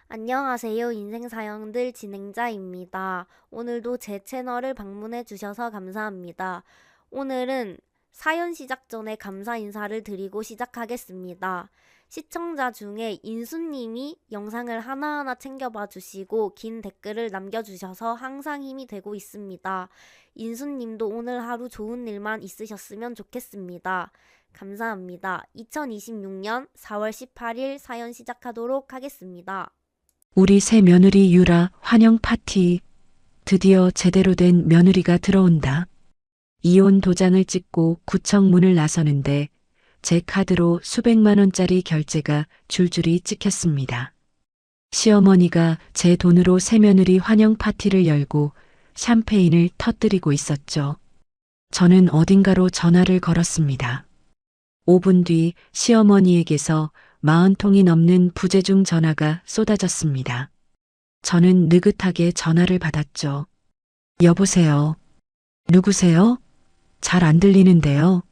안녕하세요. 인생사연들 진행자입니다. 오늘도 제 채널을 방문해 주셔서 감사합니다. 오늘은 사연 시작 전에 감사 인사를 드리고 시작하겠습니다. 시청자 중에 인수님이 영상을 하나하나 챙겨봐 주시고 긴 댓글을 남겨주셔서 항상 힘이 되고 있습니다. 인수님도 오늘 하루 좋은 일만 있으셨으면 좋겠습니다. 감사합니다. 2026년 4월 18일 사연 시작하도록 하겠습니다. 우리 새 며느리 유라 환영 파티. 드디어 제대로 된 며느리가 들어온다. 이혼 도장을 찍고 구청 문을 나서는데 제 카드로 수백만 원짜리 결제가 줄줄이 찍혔습니다. 시어머니가 제 돈으로 새 며느리 환영 파티를 열고 샴페인을 터뜨리고 있었죠. 저는 어딘가로 전화를 걸었습니다. 5분 뒤 시어머니에게서 40통이 넘는 부재중 전화가 쏟아졌습니다. 저는 느긋하게 전화를 받았죠. 여보세요. 누구세요? 잘 안 들리는데요.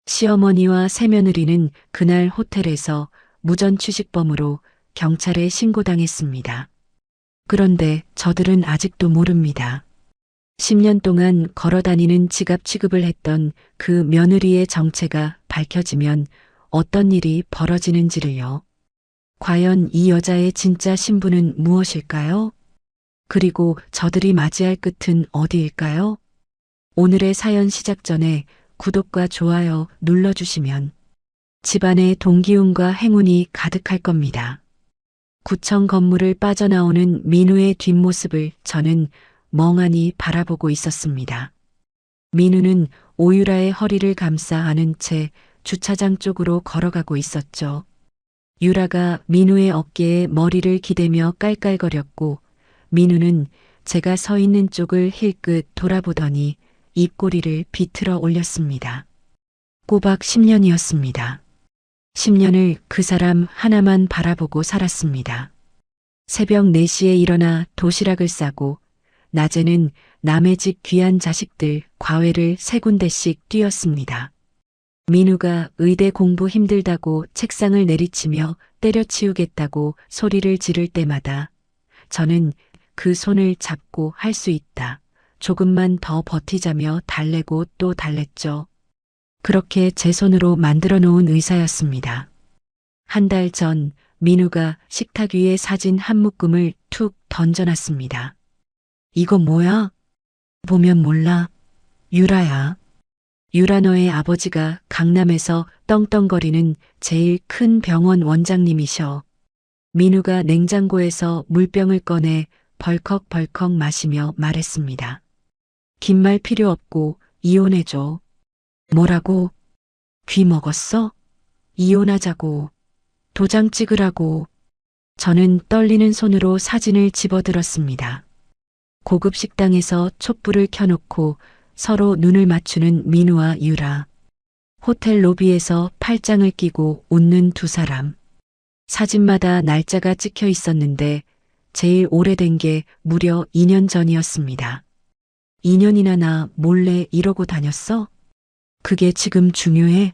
시어머니와 새며느리는 그날 호텔에서 무전 취식범으로 경찰에 신고당했습니다. 그런데 저들은 아직도 모릅니다. 10년 동안 걸어다니는 지갑 취급을 했던 그 며느리의 정체가 밝혀지면 어떤 일이 벌어지는지를요. 과연 이 여자의 진짜 신분은 무엇일까요? 그리고 저들이 맞이할 끝은 어디일까요? 오늘의 사연 시작 전에 구독과 좋아요 눌러주시면 집안의 동기운과 행운이 가득할 겁니다. 구청 건물을 빠져나오는 민우의 뒷모습을 저는 멍하니 바라보고 있었습니다. 민우는 오유라의 허리를 감싸 안은 채 주차장 쪽으로 걸어가고 있었죠. 유라가 민우의 어깨에 머리를 기대며 깔깔거렸고 민우는 제가 서 있는 쪽을 힐끗 돌아보더니 입꼬리를 비틀어 올렸습니다. 꼬박 10년이었습니다. 10년을 그 사람 하나만 바라보고 살았습니다. 새벽 4시에 일어나 도시락을 싸고 낮에는 남의 집 귀한 자식들 과외를 3군데씩 뛰었습니다. 민우가 의대 공부 힘들다고 책상을 내리치며 때려치우겠다고 소리를 지를 때마다 저는 그 손을 잡고 할 수 있다. 조금만 더 버티자며 달래고 또 달랬죠. 그렇게 제 손으로 만들어 놓은 의사였습니다. 한 달 전 민우가 식탁 위에 사진 한 묶음을 툭 던져놨습니다. 이거 뭐야? 보면 몰라. 유라야. 유라 너의 아버지가 강남에서 떵떵거리는 제일 큰 병원 원장님이셔. 민우가 냉장고에서 물병을 꺼내 벌컥벌컥 마시며 말했습니다. 긴 말 필요 없고 이혼해줘. 뭐라고? 귀 먹었어? 이혼하자고. 도장 찍으라고. 저는 떨리는 손으로 사진을 집어들었습니다. 고급 식당에서 촛불을 켜놓고 서로 눈을 맞추는 민우와 유라. 호텔 로비에서 팔짱을 끼고 웃는 두 사람. 사진마다 날짜가 찍혀 있었는데 제일 오래된 게 무려 2년 전이었습니다. 2년이나 나 몰래 이러고 다녔어? 그게 지금 중요해?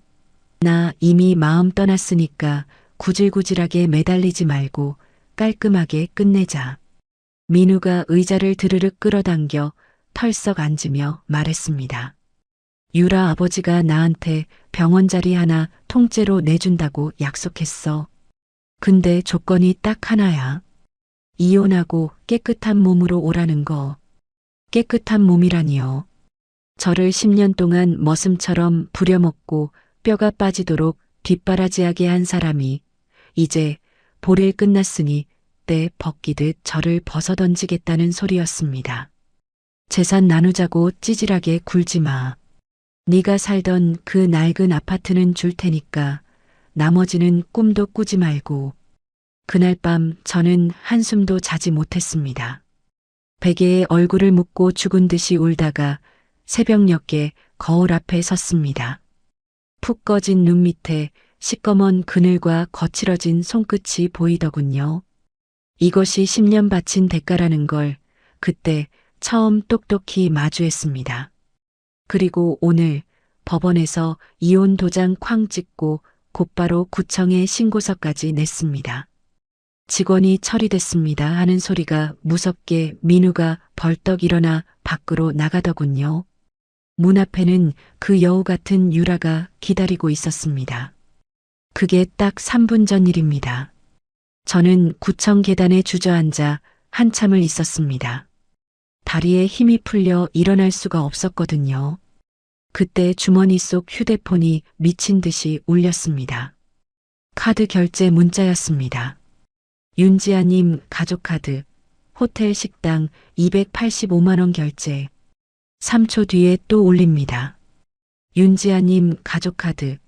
나 이미 마음 떠났으니까 구질구질하게 매달리지 말고 깔끔하게 끝내자. 민우가 의자를 드르륵 끌어당겨 털썩 앉으며 말했습니다. 유라 아버지가 나한테 병원 자리 하나 통째로 내준다고 약속했어. 근데 조건이 딱 하나야. 이혼하고 깨끗한 몸으로 오라는 거. 깨끗한 몸이라니요. 저를 10년 동안 머슴처럼 부려먹고 뼈가 빠지도록 뒷바라지하게 한 사람이 이제 볼일 끝났으니 때 벗기듯 저를 벗어던지겠다는 소리였습니다. 재산 나누자고 찌질하게 굴지 마. 네가 살던 그 낡은 아파트는 줄 테니까 나머지는 꿈도 꾸지 말고. 그날 밤 저는 한숨도 자지 못했습니다. 베개에 얼굴을 묻고 죽은 듯이 울다가 새벽녘에 거울 앞에 섰습니다. 푹 꺼진 눈 밑에 시꺼먼 그늘과 거칠어진 손끝이 보이더군요. 이것이 10년 바친 대가라는 걸 그때 처음 똑똑히 마주했습니다. 그리고 오늘 법원에서 이혼 도장 쾅 찍고 곧바로 구청에 신고서까지 냈습니다. 직원이 처리됐습니다 하는 소리가 무섭게 민우가 벌떡 일어나 밖으로 나가더군요. 문 앞에는 그 여우 같은 유라가 기다리고 있었습니다. 그게 딱 3분 전 일입니다. 저는 구청 계단에 주저앉아 한참을 있었습니다. 다리에 힘이 풀려 일어날 수가 없었거든요. 그때 주머니 속 휴대폰이 미친 듯이 울렸습니다. 카드 결제 문자였습니다. 윤지아님 가족카드, 호텔 식당 285만 원 결제. 3초 뒤에 또 올립니다. 윤지아님 가족카드,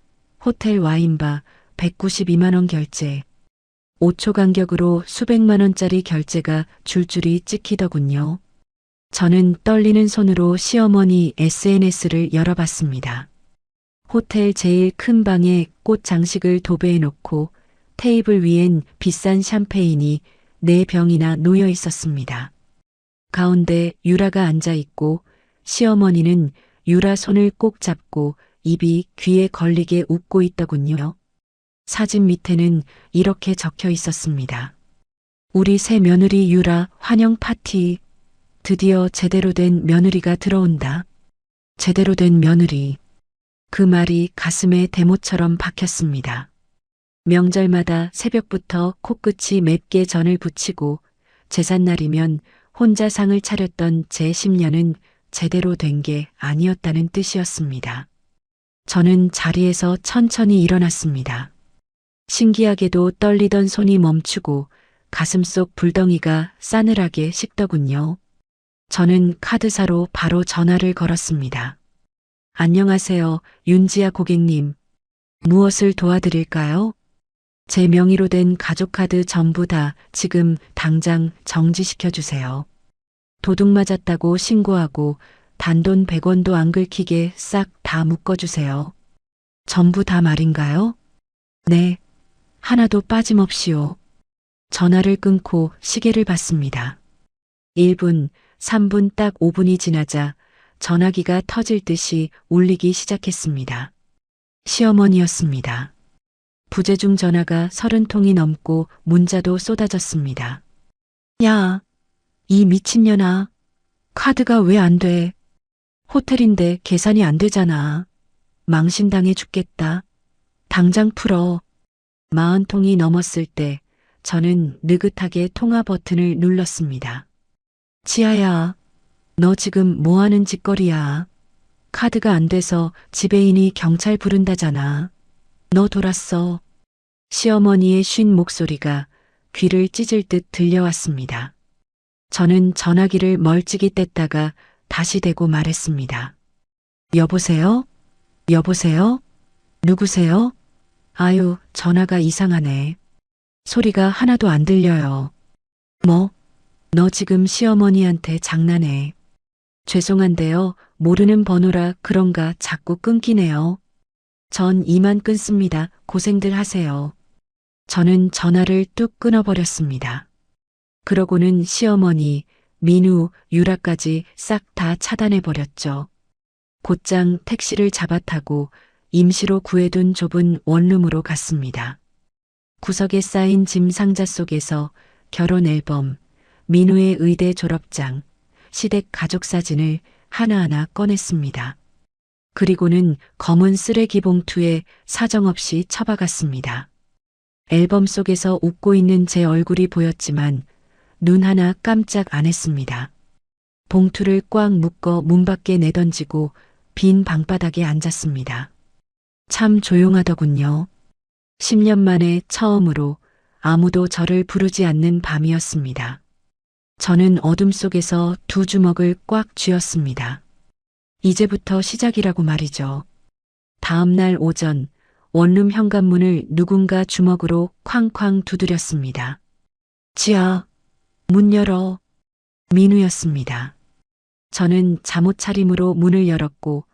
호텔 와인바 192만 원 결제. 5초 간격으로 수백만 원짜리 결제가 줄줄이 찍히더군요. 저는 떨리는 손으로 시어머니 SNS를 열어봤습니다. 호텔 제일 큰 방에 꽃 장식을 도배해 놓고 테이블 위엔 비싼 샴페인이 4병이나 놓여 있었습니다. 가운데 유라가 앉아 있고 시어머니는 유라 손을 꼭 잡고 입이 귀에 걸리게 웃고 있더군요. 사진 밑에는 이렇게 적혀 있었습니다. 우리 새 며느리 유라 환영 파티. 드디어 제대로 된 며느리가 들어온다. 제대로 된 며느리. 그 말이 가슴에 대못처럼 박혔습니다. 명절마다 새벽부터 코끝이 맵게 전을 부치고 제삿날이면 혼자 상을 차렸던 제 10년은 제대로 된 게 아니었다는 뜻이었습니다. 저는 자리에서 천천히 일어났습니다. 신기하게도 떨리던 손이 멈추고 가슴속 불덩이가 싸늘하게 식더군요. 저는 카드사로 바로 전화를 걸었습니다. 안녕하세요, 윤지아 고객님. 무엇을 도와드릴까요? 제 명의로 된 가족카드 전부 다 지금 당장 정지시켜주세요. 도둑 맞았다고 신고하고 단돈 100원도 안 긁히게 싹 다 묶어주세요. 전부 다 말인가요? 네, 하나도 빠짐없이요. 전화를 끊고 시계를 봤습니다. 1분, 3분 딱 5분이 지나자 전화기가 터질 듯이 울리기 시작했습니다. 시어머니였습니다. 부재중 전화가 30통이 넘고 문자도 쏟아졌습니다. 야, 이 미친년아. 카드가 왜 안 돼? 호텔인데 계산이 안 되잖아. 망신당해 죽겠다. 당장 풀어. 40통이 넘었을 때 저는 느긋하게 통화 버튼을 눌렀습니다. 지아야, 너 지금 뭐 하는 짓거리야? 카드가 안 돼서 지배인이 경찰 부른다잖아. 너 돌았어. 시어머니의 쉰 목소리가 귀를 찢을 듯 들려왔습니다. 저는 전화기를 멀찍이 뗐다가 다시 대고 말했습니다. 여보세요? 여보세요? 누구세요? 아유, 전화가 이상하네. 소리가 하나도 안 들려요. 뭐? 너 지금 시어머니한테 장난해. 죄송한데요. 모르는 번호라 그런가 자꾸 끊기네요. 전 이만 끊습니다. 고생들 하세요. 저는 전화를 뚝 끊어버렸습니다. 그러고는 시어머니, 민우, 유라까지 싹 다 차단해버렸죠. 곧장 택시를 잡아 타고 임시로 구해둔 좁은 원룸으로 갔습니다. 구석에 쌓인 짐 상자 속에서 결혼 앨범, 민우의 의대 졸업장, 시댁 가족 사진을 하나하나 꺼냈습니다. 그리고는 검은 쓰레기 봉투에 사정없이 처박았습니다. 앨범 속에서 웃고 있는 제 얼굴이 보였지만 눈 하나 깜짝 안 했습니다. 봉투를 꽉 묶어 문 밖에 내던지고 빈 방바닥에 앉았습니다. 참 조용하더군요. 10년 만에 처음으로 아무도 저를 부르지 않는 밤이었습니다. 저는 어둠 속에서 두 주먹을 꽉 쥐었습니다. 이제부터 시작이라고 말이죠. 다음 날 오전 원룸 현관문을 누군가 주먹으로 쾅쾅 두드렸습니다. 지아, 문 열어. 민우였습니다. 저는 잠옷 차림으로 문을 열었고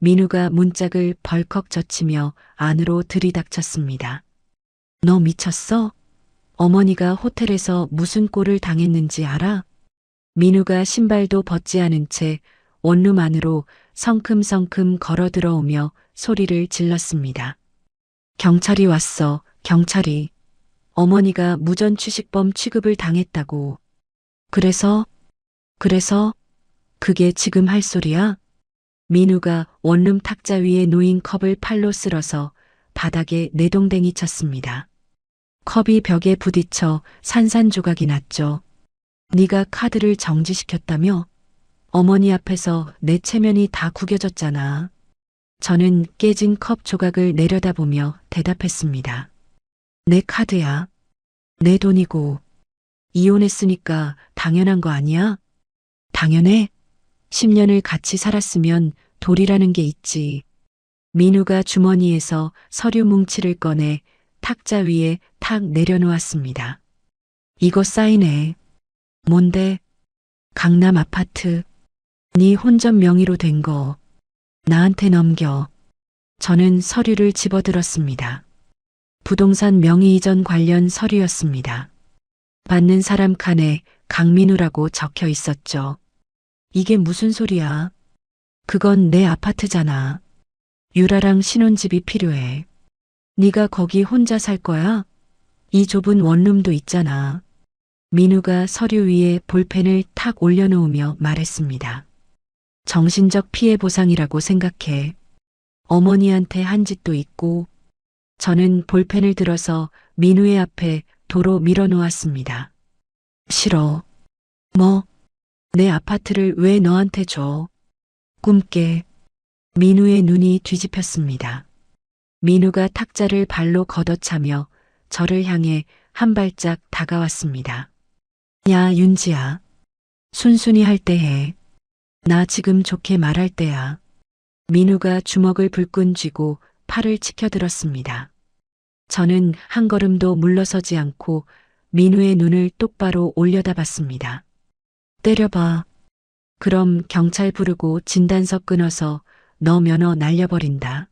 민우가 문짝을 벌컥 젖히며 안으로 들이닥쳤습니다. 너 미쳤어? 어머니가 호텔에서 무슨 꼴을 당했는지 알아? 민우가 신발도 벗지 않은 채 원룸 안으로 성큼성큼 걸어 들어오며 소리를 질렀습니다. 경찰이 왔어, 경찰이. 어머니가 무전취식범 취급을 당했다고. 그래서 그게 지금 할 소리야? 민우가 원룸 탁자 위에 놓인 컵을 팔로 쓸어서 바닥에 내동댕이 쳤습니다. 컵이 벽에 부딪혀 산산조각이 났죠. 네가 카드를 정지시켰다며? 어머니 앞에서 내 체면이 다 구겨졌잖아. 저는 깨진 컵 조각을 내려다보며 대답했습니다. 내 카드야. 내 돈이고. 이혼했으니까 당연한 거 아니야? 당연해. 10년을 같이 살았으면 도리라는 게 있지. 민우가 주머니에서 서류 뭉치를 꺼내 탁자 위에 탁 내려놓았습니다. 이거 사인해. 뭔데? 강남 아파트. 네 혼전 명의로 된 거. 나한테 넘겨. 저는 서류를 집어들었습니다. 부동산 명의 이전 관련 서류였습니다. 받는 사람 칸에 강민우라고 적혀 있었죠. 이게 무슨 소리야? 그건 내 아파트잖아. 유라랑 신혼집이 필요해. 네가 거기 혼자 살 거야? 이 좁은 원룸도 있잖아. 민우가 서류 위에 볼펜을 탁 올려놓으며 말했습니다. 정신적 피해 보상이라고 생각해. 어머니한테 한 짓도 있고. 저는 볼펜을 들어서 민우의 앞에 도로 밀어놓았습니다. 싫어. 뭐? 내 아파트를 왜 너한테 줘? 꿈깨. 민우의 눈이 뒤집혔습니다. 민우가 탁자를 발로 걷어차며 저를 향해 한 발짝 다가왔습니다. 야, 윤지야. 순순히 할 때 해. 나 지금 좋게 말할 때야. 민우가 주먹을 불끈 쥐고 팔을 치켜들었습니다. 저는 한 걸음도 물러서지 않고 민우의 눈을 똑바로 올려다봤습니다. 때려봐. 그럼 경찰 부르고 진단서 끊어서 너 면허 날려버린다.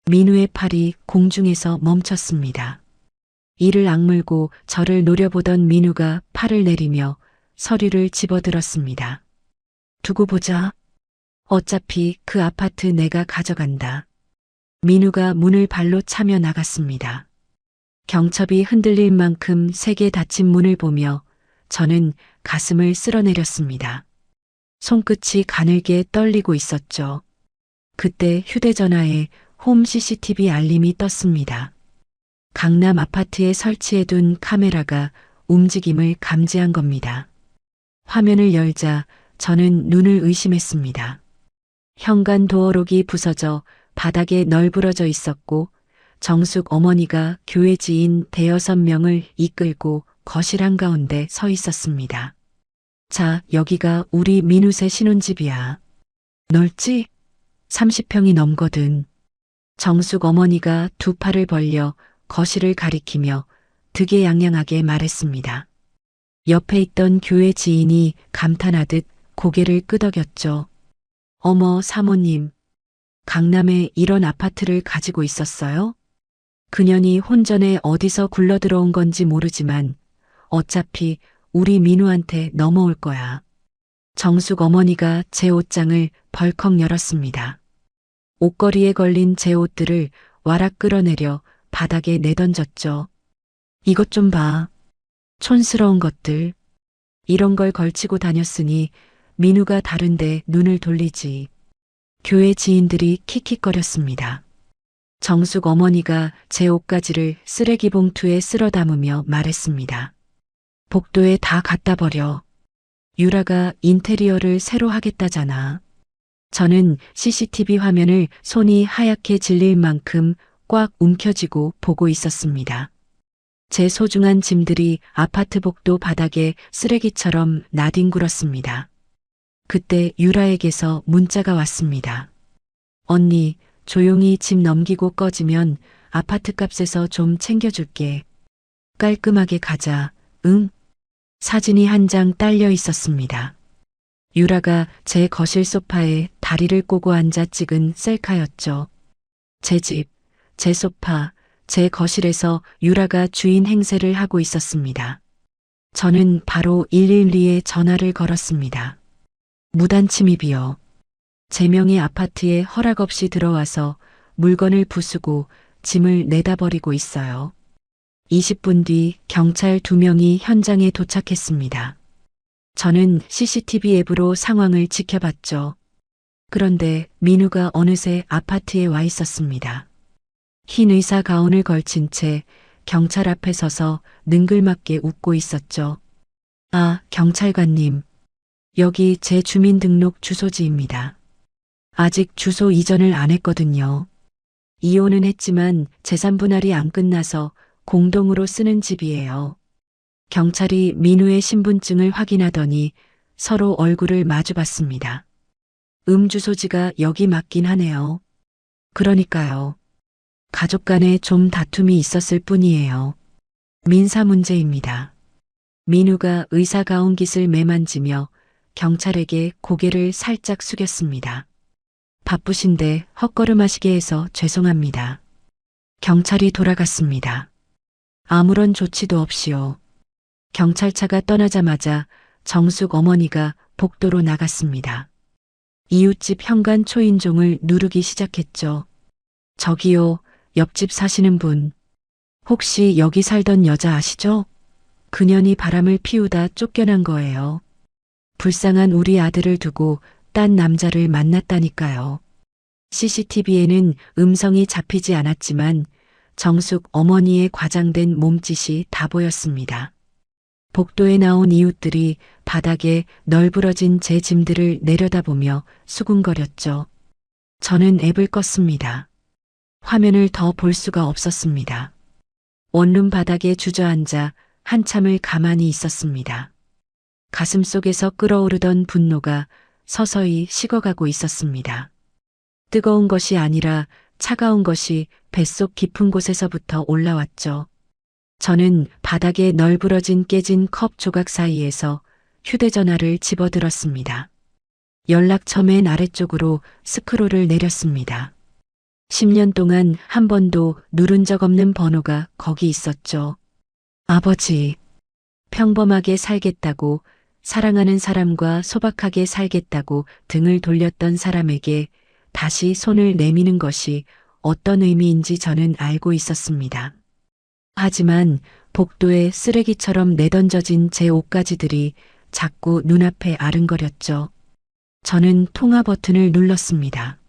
민우의 팔이 공중에서 멈췄습니다. 이를 악물고 저를 노려보던 민우가 팔을 내리며 서류를 집어들었습니다. 두고 보자. 어차피 그 아파트 내가 가져간다. 민우가 문을 발로 차며 나갔습니다. 경첩이 흔들릴 만큼 세게 닫힌 문을 보며 저는 가슴을 쓸어내렸습니다. 손끝이 가늘게 떨리고 있었죠. 그때 휴대전화에 홈 CCTV 알림이 떴습니다. 강남 아파트에 설치해둔 카메라가 움직임을 감지한 겁니다. 화면을 열자 저는 눈을 의심했습니다. 현관 도어록이 부서져 바닥에 널브러져 있었고 정숙 어머니가 교회 지인 대여섯 명을 이끌고 거실 한가운데 서 있었습니다. 자, 여기가 우리 민우새 신혼집이야. 넓지? 30평이 넘거든. 정숙 어머니가 두 팔을 벌려 거실을 가리키며 득에양양하게 말했습니다. 옆에 있던 교회 지인이 감탄하듯 고개를 끄덕였죠. 어머, 사모님. 강남에 이런 아파트를 가지고 있었어요? 그년이 혼전에 어디서 굴러들어온 건지 모르지만 어차피 우리 민우한테 넘어올 거야. 정숙 어머니가 제 옷장을 벌컥 열었습니다. 옷걸이에 걸린 제 옷들을 와락 끌어내려 바닥에 내던졌죠. 이것 좀 봐. 촌스러운 것들. 이런 걸 걸치고 다녔으니 민우가 다른데 눈을 돌리지. 교회 지인들이 킥킥거렸습니다. 정숙 어머니가 제 옷가지를 쓰레기 봉투에 쓸어 담으며 말했습니다. 복도에 다 갖다 버려. 유라가 인테리어를 새로 하겠다잖아. 저는 CCTV 화면을 손이 하얗게 질릴 만큼 꽉 움켜쥐고 보고 있었습니다. 제 소중한 짐들이 아파트 복도 바닥에 쓰레기처럼 나뒹굴었습니다. 그때 유라에게서 문자가 왔습니다. 언니, 조용히 짐 넘기고 꺼지면 아파트 값에서 좀 챙겨줄게. 깔끔하게 가자. 응? 사진이 한 장 딸려 있었습니다. 유라가 제 거실 소파에 다리를 꼬고 앉아 찍은 셀카였죠. 제 집, 제 소파, 제 거실에서 유라가 주인 행세를 하고 있었습니다. 저는 바로 112에 전화를 걸었습니다. 무단 침입이요. 제 명의 아파트에 허락 없이 들어와서 물건을 부수고 짐을 내다 버리고 있어요. 20분 뒤 경찰 2명이 현장에 도착했습니다. 저는 CCTV 앱으로 상황을 지켜봤죠. 그런데 민우가 어느새 아파트에 와 있었습니다. 흰 의사 가운을 걸친 채 경찰 앞에 서서 능글맞게 웃고 있었죠. 아, 경찰관님. 여기 제 주민등록 주소지입니다. 아직 주소 이전을 안 했거든요. 이혼은 했지만 재산 분할이 안 끝나서 공동으로 쓰는 집이에요. 경찰이 민우의 신분증을 확인하더니 서로 얼굴을 마주봤습니다. 주소지가 여기 맞긴 하네요. 그러니까요. 가족 간에 좀 다툼이 있었을 뿐이에요. 민사 문제입니다. 민우가 의사 가운 깃을 매만지며 경찰에게 고개를 살짝 숙였습니다. 바쁘신데 헛걸음하시게 해서 죄송합니다. 경찰이 돌아갔습니다. 아무런 조치도 없이요. 경찰차가 떠나자마자 정숙 어머니가 복도로 나갔습니다. 이웃집 현관 초인종을 누르기 시작했죠. 저기요, 옆집 사시는 분. 혹시 여기 살던 여자 아시죠? 그년이 바람을 피우다 쫓겨난 거예요. 불쌍한 우리 아들을 두고 딴 남자를 만났다니까요. CCTV에는 음성이 잡히지 않았지만 정숙 어머니의 과장된 몸짓이 다 보였습니다. 복도에 나온 이웃들이 바닥에 널브러진 제 짐들을 내려다보며 수군거렸죠. 저는 앱을 껐습니다. 화면을 더 볼 수가 없었습니다. 원룸 바닥에 주저앉아 한참을 가만히 있었습니다. 가슴속에서 끓어오르던 분노가 서서히 식어가고 있었습니다. 뜨거운 것이 아니라 차가운 것이 뱃속 깊은 곳에서부터 올라왔죠. 저는 바닥에 널브러진 깨진 컵 조각 사이에서 휴대전화를 집어들었습니다. 연락처 맨 아래쪽으로 스크롤을 내렸습니다. 10년 동안 한 번도 누른 적 없는 번호가 거기 있었죠. 아버지, 평범하게 살겠다고, 사랑하는 사람과 소박하게 살겠다고 등을 돌렸던 사람에게 다시 손을 내미는 것이 어떤 의미인지 저는 알고 있었습니다. 하지만 복도에 쓰레기처럼 내던져진 제 옷가지들이 자꾸 눈앞에 아른거렸죠. 저는 통화 버튼을 눌렀습니다.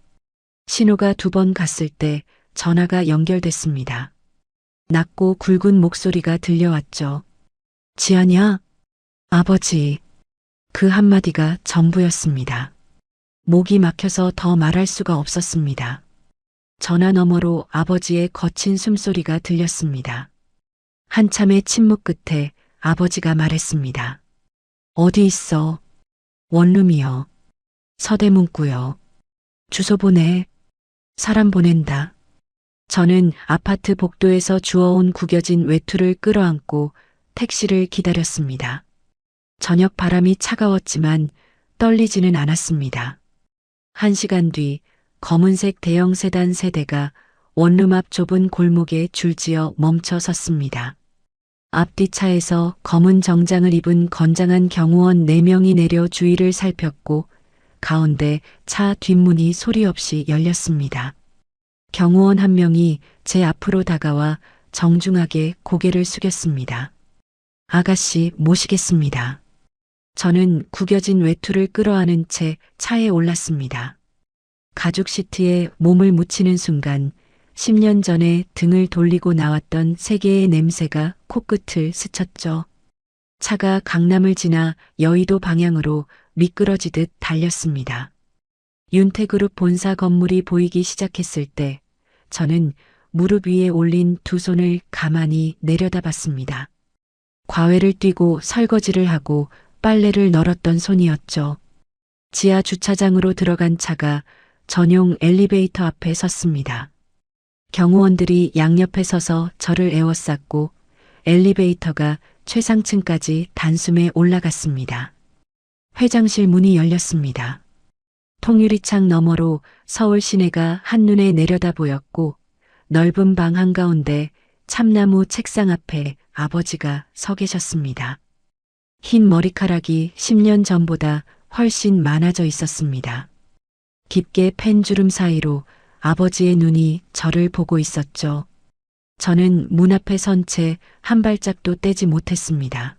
신호가 2번 갔을 때 전화가 연결됐습니다. 낮고 굵은 목소리가 들려왔죠. 지아냐? 아버지. 그 한마디가 전부였습니다. 목이 막혀서 더 말할 수가 없었습니다. 전화 너머로 아버지의 거친 숨소리가 들렸습니다. 한참의 침묵 끝에 아버지가 말했습니다. 어디 있어? 원룸이요. 서대문구요. 주소 보내. 사람 보낸다. 저는 아파트 복도에서 주워온 구겨진 외투를 끌어안고 택시를 기다렸습니다. 저녁 바람이 차가웠지만 떨리지는 않았습니다. 1시간 뒤 검은색 대형 세단 3대가 원룸 앞 좁은 골목에 줄지어 멈춰 섰습니다. 앞뒤 차에서 검은 정장을 입은 건장한 경호원 4명이 내려 주위를 살폈고 가운데 차 뒷문이 소리 없이 열렸습니다. 경호원 1명이 제 앞으로 다가와 정중하게 고개를 숙였습니다. 아가씨 모시겠습니다. 저는 구겨진 외투를 끌어안은 채 차에 올랐습니다. 가죽 시트에 몸을 묻히는 순간 10년 전에 등을 돌리고 나왔던 세계의 냄새가 코끝을 스쳤죠. 차가 강남을 지나 여의도 방향으로 미끄러지듯 달렸습니다. 윤태그룹 본사 건물이 보이기 시작했을 때 저는 무릎 위에 올린 2 손을 가만히 내려다봤습니다. 과외를 뛰고 설거지를 하고 빨래를 널었던 손이었죠. 지하 주차장으로 들어간 차가 전용 엘리베이터 앞에 섰습니다. 경호원들이 양옆에 서서 저를 에워쌌고 엘리베이터가 최상층까지 단숨에 올라갔습니다. 회장실 문이 열렸습니다. 통유리창 너머로 서울 시내가 한눈에 내려다 보였고 넓은 방 한가운데 참나무 책상 앞에 아버지가 서 계셨습니다. 흰 머리카락이 10년 전보다 훨씬 많아져 있었습니다. 깊게 팬 주름 사이로 아버지의 눈이 저를 보고 있었죠. 저는 문 앞에 선 채 한 발짝도 떼지 못했습니다.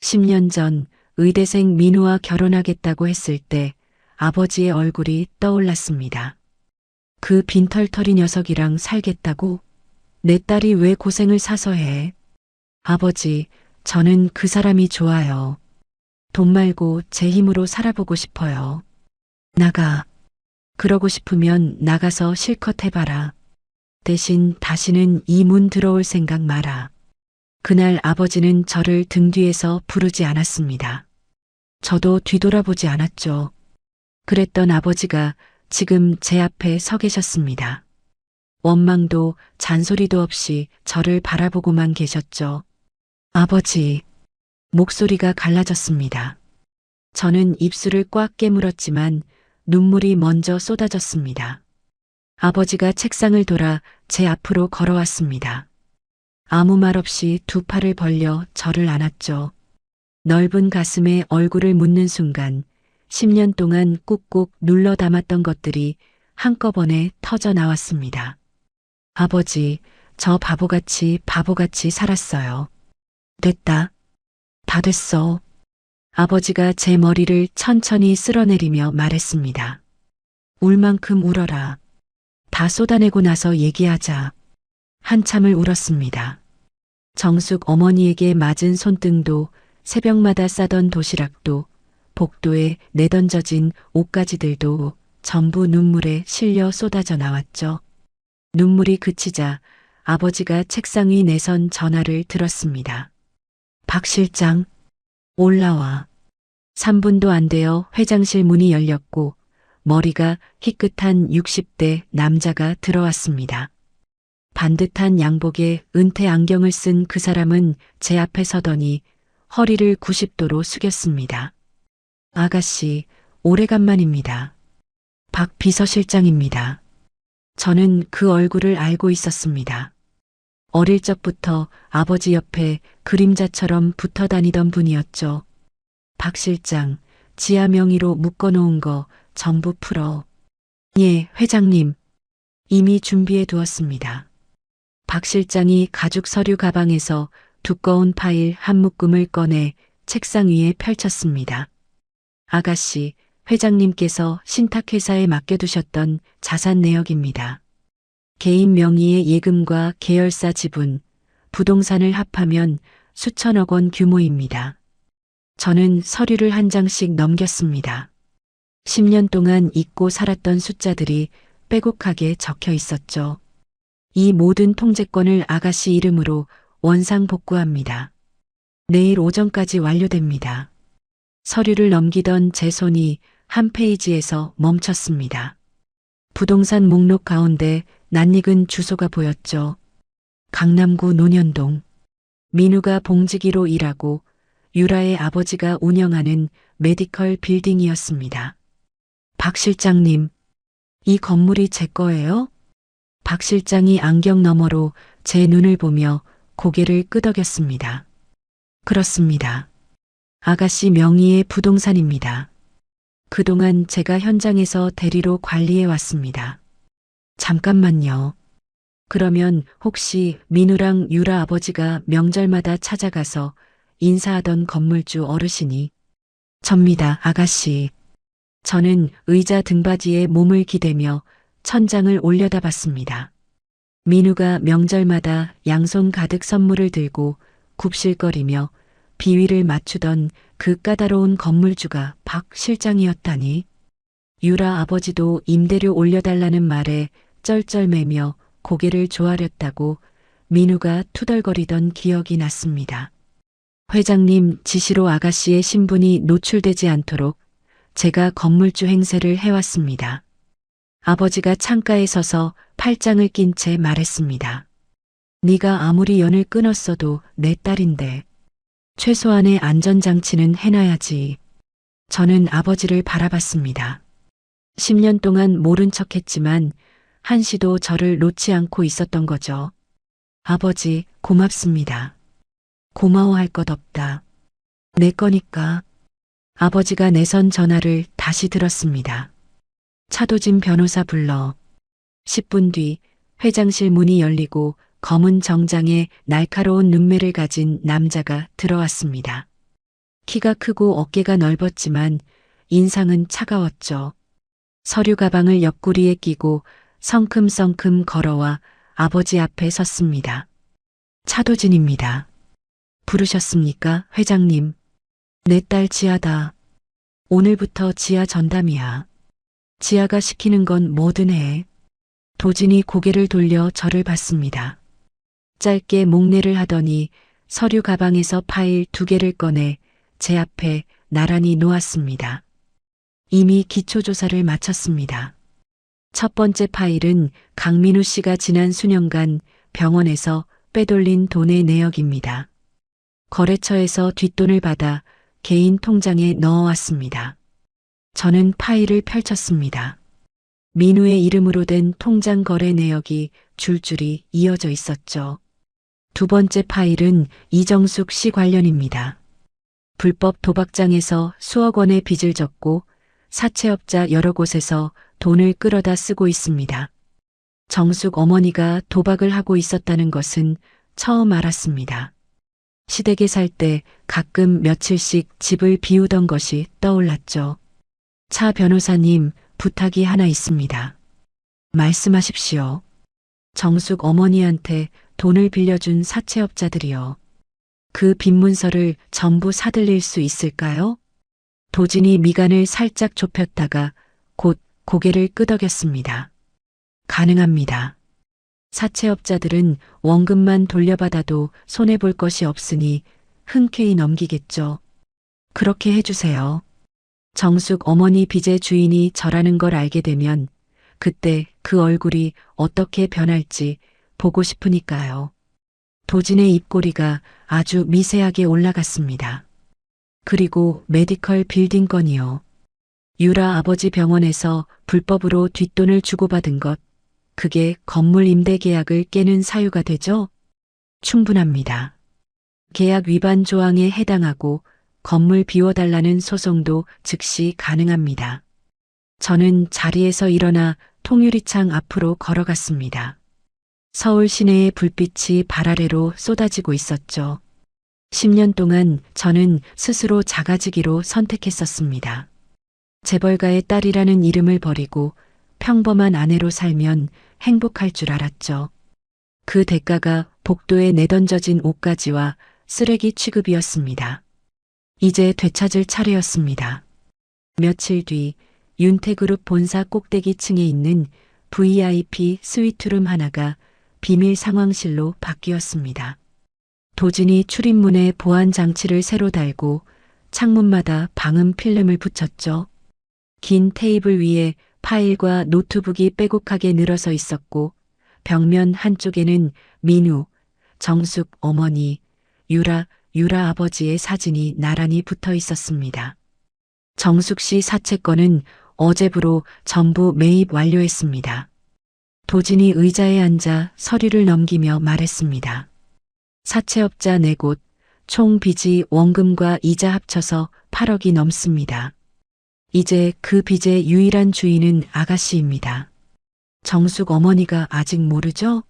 10년 전 의대생 민우와 결혼하겠다고 했을 때 아버지의 얼굴이 떠올랐습니다. 그 빈털터리 녀석이랑 살겠다고? 내 딸이 왜 고생을 사서 해? 아버지, 저는 그 사람이 좋아요. 돈 말고 제 힘으로 살아보고 싶어요. 나가. 그러고 싶으면 나가서 실컷 해봐라. 대신 다시는 이 문 들어올 생각 마라. 그날 아버지는 저를 등 뒤에서 부르지 않았습니다. 저도 뒤돌아보지 않았죠. 그랬던 아버지가 지금 제 앞에 서 계셨습니다. 원망도 잔소리도 없이 저를 바라보고만 계셨죠. 아버지, 목소리가 갈라졌습니다. 저는 입술을 꽉 깨물었지만 눈물이 먼저 쏟아졌습니다. 아버지가 책상을 돌아 제 앞으로 걸어왔습니다. 아무 말 없이 두 팔을 벌려 저를 안았죠. 넓은 가슴에 얼굴을 묻는 순간 10년 동안 꾹꾹 눌러 담았던 것들이 한꺼번에 터져 나왔습니다. 아버지, 저 바보같이 살았어요. 됐다. 다 됐어. 아버지가 제 머리를 천천히 쓸어내리며 말했습니다. 울 만큼 울어라. 다 쏟아내고 나서 얘기하자. 한참을 울었습니다. 정숙 어머니에게 맞은 손등도 새벽마다 싸던 도시락도 복도에 내던져진 옷가지들도 전부 눈물에 실려 쏟아져 나왔죠. 눈물이 그치자 아버지가 책상 위 내선 전화를 들었습니다. 박 실장, 올라와. 3분도 안 되어 회장실 문이 열렸고 머리가 희끗한 60대 남자가 들어왔습니다. 반듯한 양복에 은퇴 안경을 쓴 그 사람은 제 앞에 서더니 허리를 90도로 숙였습니다. 아가씨, 오래간만입니다. 박 비서실장입니다. 저는 그 얼굴을 알고 있었습니다. 어릴 적부터 아버지 옆에 그림자처럼 붙어 다니던 분이었죠. 박 실장, 지하 명의로 묶어놓은 거 전부 풀어. 예, 회장님. 이미 준비해 두었습니다. 박 실장이 가죽 서류 가방에서 두꺼운 파일 한 묶음을 꺼내 책상 위에 펼쳤습니다. 아가씨, 회장님께서 신탁회사에 맡겨두셨던 자산 내역입니다. 개인 명의의 예금과 계열사 지분, 부동산을 합하면 수천억 원 규모입니다. 저는 서류를 한 장씩 넘겼습니다. 10년 동안 잊고 살았던 숫자들이 빼곡하게 적혀 있었죠. 이 모든 통제권을 아가씨 이름으로 원상 복구합니다. 내일 오전까지 완료됩니다. 서류를 넘기던 제 손이 한 페이지에서 멈췄습니다. 부동산 목록 가운데 낯익은 주소가 보였죠. 강남구 논현동. 민우가 봉지기로 일하고 유라의 아버지가 운영하는 메디컬 빌딩이었습니다. 박 실장님, 이 건물이 제 거예요? 박 실장이 안경 너머로 제 눈을 보며 고개를 끄덕였습니다. 그렇습니다. 아가씨 명의의 부동산입니다. 그동안 제가 현장에서 대리로 관리해 왔습니다. 잠깐만요. 그러면 혹시 민우랑 유라 아버지가 명절마다 찾아가서 인사하던 건물주 어르신이 접니다, 아가씨. 저는 의자 등받이에 몸을 기대며 천장을 올려다봤습니다. 민우가 명절마다 양손 가득 선물을 들고 굽실거리며 비위를 맞추던 그 까다로운 건물주가 박 실장이었다니. 유라 아버지도 임대료 올려달라는 말에 쩔쩔매며 고개를 조아렸다고 민우가 투덜거리던 기억이 났습니다. 회장님 지시로 아가씨의 신분이 노출되지 않도록 제가 건물주 행세를 해왔습니다. 아버지가 창가에 서서 팔짱을 낀 채 말했습니다. 네가 아무리 연을 끊었어도 내 딸인데 최소한의 안전장치는 해놔야지. 저는 아버지를 바라봤습니다. 10년 동안 모른 척했지만 한시도 저를 놓지 않고 있었던 거죠. 아버지, 고맙습니다. 고마워할 것 없다. 내 거니까. 아버지가 내선 전화를 다시 들었습니다. 차도진 변호사 불러. 10분 뒤 회장실 문이 열리고 검은 정장에 날카로운 눈매를 가진 남자가 들어왔습니다. 키가 크고 어깨가 넓었지만 인상은 차가웠죠. 서류 가방을 옆구리에 끼고 성큼성큼 걸어와 아버지 앞에 섰습니다. 차도진입니다. 부르셨습니까, 회장님? 내 딸 지아다. 오늘부터 지아 전담이야. 지아가 시키는 건 뭐든 해. 도진이 고개를 돌려 저를 봤습니다. 짧게 목례를 하더니 서류 가방에서 파일 2개를 꺼내 제 앞에 나란히 놓았습니다. 이미 기초조사를 마쳤습니다. 첫 번째 파일은 강민우 씨가 지난 수년간 병원에서 빼돌린 돈의 내역입니다. 거래처에서 뒷돈을 받아 개인 통장에 넣어왔습니다. 저는 파일을 펼쳤습니다. 민우의 이름으로 된 통장 거래 내역이 줄줄이 이어져 있었죠. 두 번째 파일은 이정숙 씨 관련입니다. 불법 도박장에서 수억 원의 빚을 졌고 사채업자 여러 곳에서 돈을 끌어다 쓰고 있습니다. 정숙 어머니가 도박을 하고 있었다는 것은 처음 알았습니다. 시댁에 살 때 가끔 며칠씩 집을 비우던 것이 떠올랐죠. 차 변호사님, 부탁이 하나 있습니다. 말씀하십시오. 정숙 어머니한테 돈을 빌려준 사채업자들이요. 그 빈문서를 전부 사들릴 수 있을까요? 도진이 미간을 살짝 좁혔다가 곧 고개를 끄덕였습니다. 가능합니다. 사채업자들은 원금만 돌려받아도 손해볼 것이 없으니 흔쾌히 넘기겠죠. 그렇게 해주세요. 정숙 어머니 빚의 주인이 저라는 걸 알게 되면 그때 그 얼굴이 어떻게 변할지 보고 싶으니까요. 도진의 입꼬리가 아주 미세하게 올라갔습니다. 그리고 메디컬 빌딩 건이요. 유라 아버지 병원에서 불법으로 뒷돈을 주고받은 것, 그게 건물 임대 계약을 깨는 사유가 되죠? 충분합니다. 계약 위반 조항에 해당하고 건물 비워달라는 소송도 즉시 가능합니다. 저는 자리에서 일어나 통유리창 앞으로 걸어갔습니다. 서울 시내의 불빛이 발 아래로 쏟아지고 있었죠. 10년 동안 저는 스스로 작아지기로 선택했었습니다. 재벌가의 딸이라는 이름을 버리고 평범한 아내로 살면 행복할 줄 알았죠. 그 대가가 복도에 내던져진 옷가지와 쓰레기 취급이었습니다. 이제 되찾을 차례였습니다. 며칠 뒤 윤태그룹 본사 꼭대기층에 있는 VIP 스위트룸 하나가 비밀 상황실로 바뀌었습니다. 도진이 출입문에 보안 장치를 새로 달고 창문마다 방음 필름을 붙였죠. 긴 테이블 위에 파일과 노트북이 빼곡하게 늘어서 있었고 벽면 한쪽에는 민우, 정숙 어머니, 유라 아버지의 사진이 나란히 붙어 있었습니다. 정숙 씨 사채권은 어제부로 전부 매입 완료했습니다. 도진이 의자에 앉아 서류를 넘기며 말했습니다. 사채업자 4곳, 총 빚이 원금과 이자 합쳐서 8억이 넘습니다. 이제 그 빚의 유일한 주인은 아가씨입니다. 정숙 어머니가 아직 모르죠?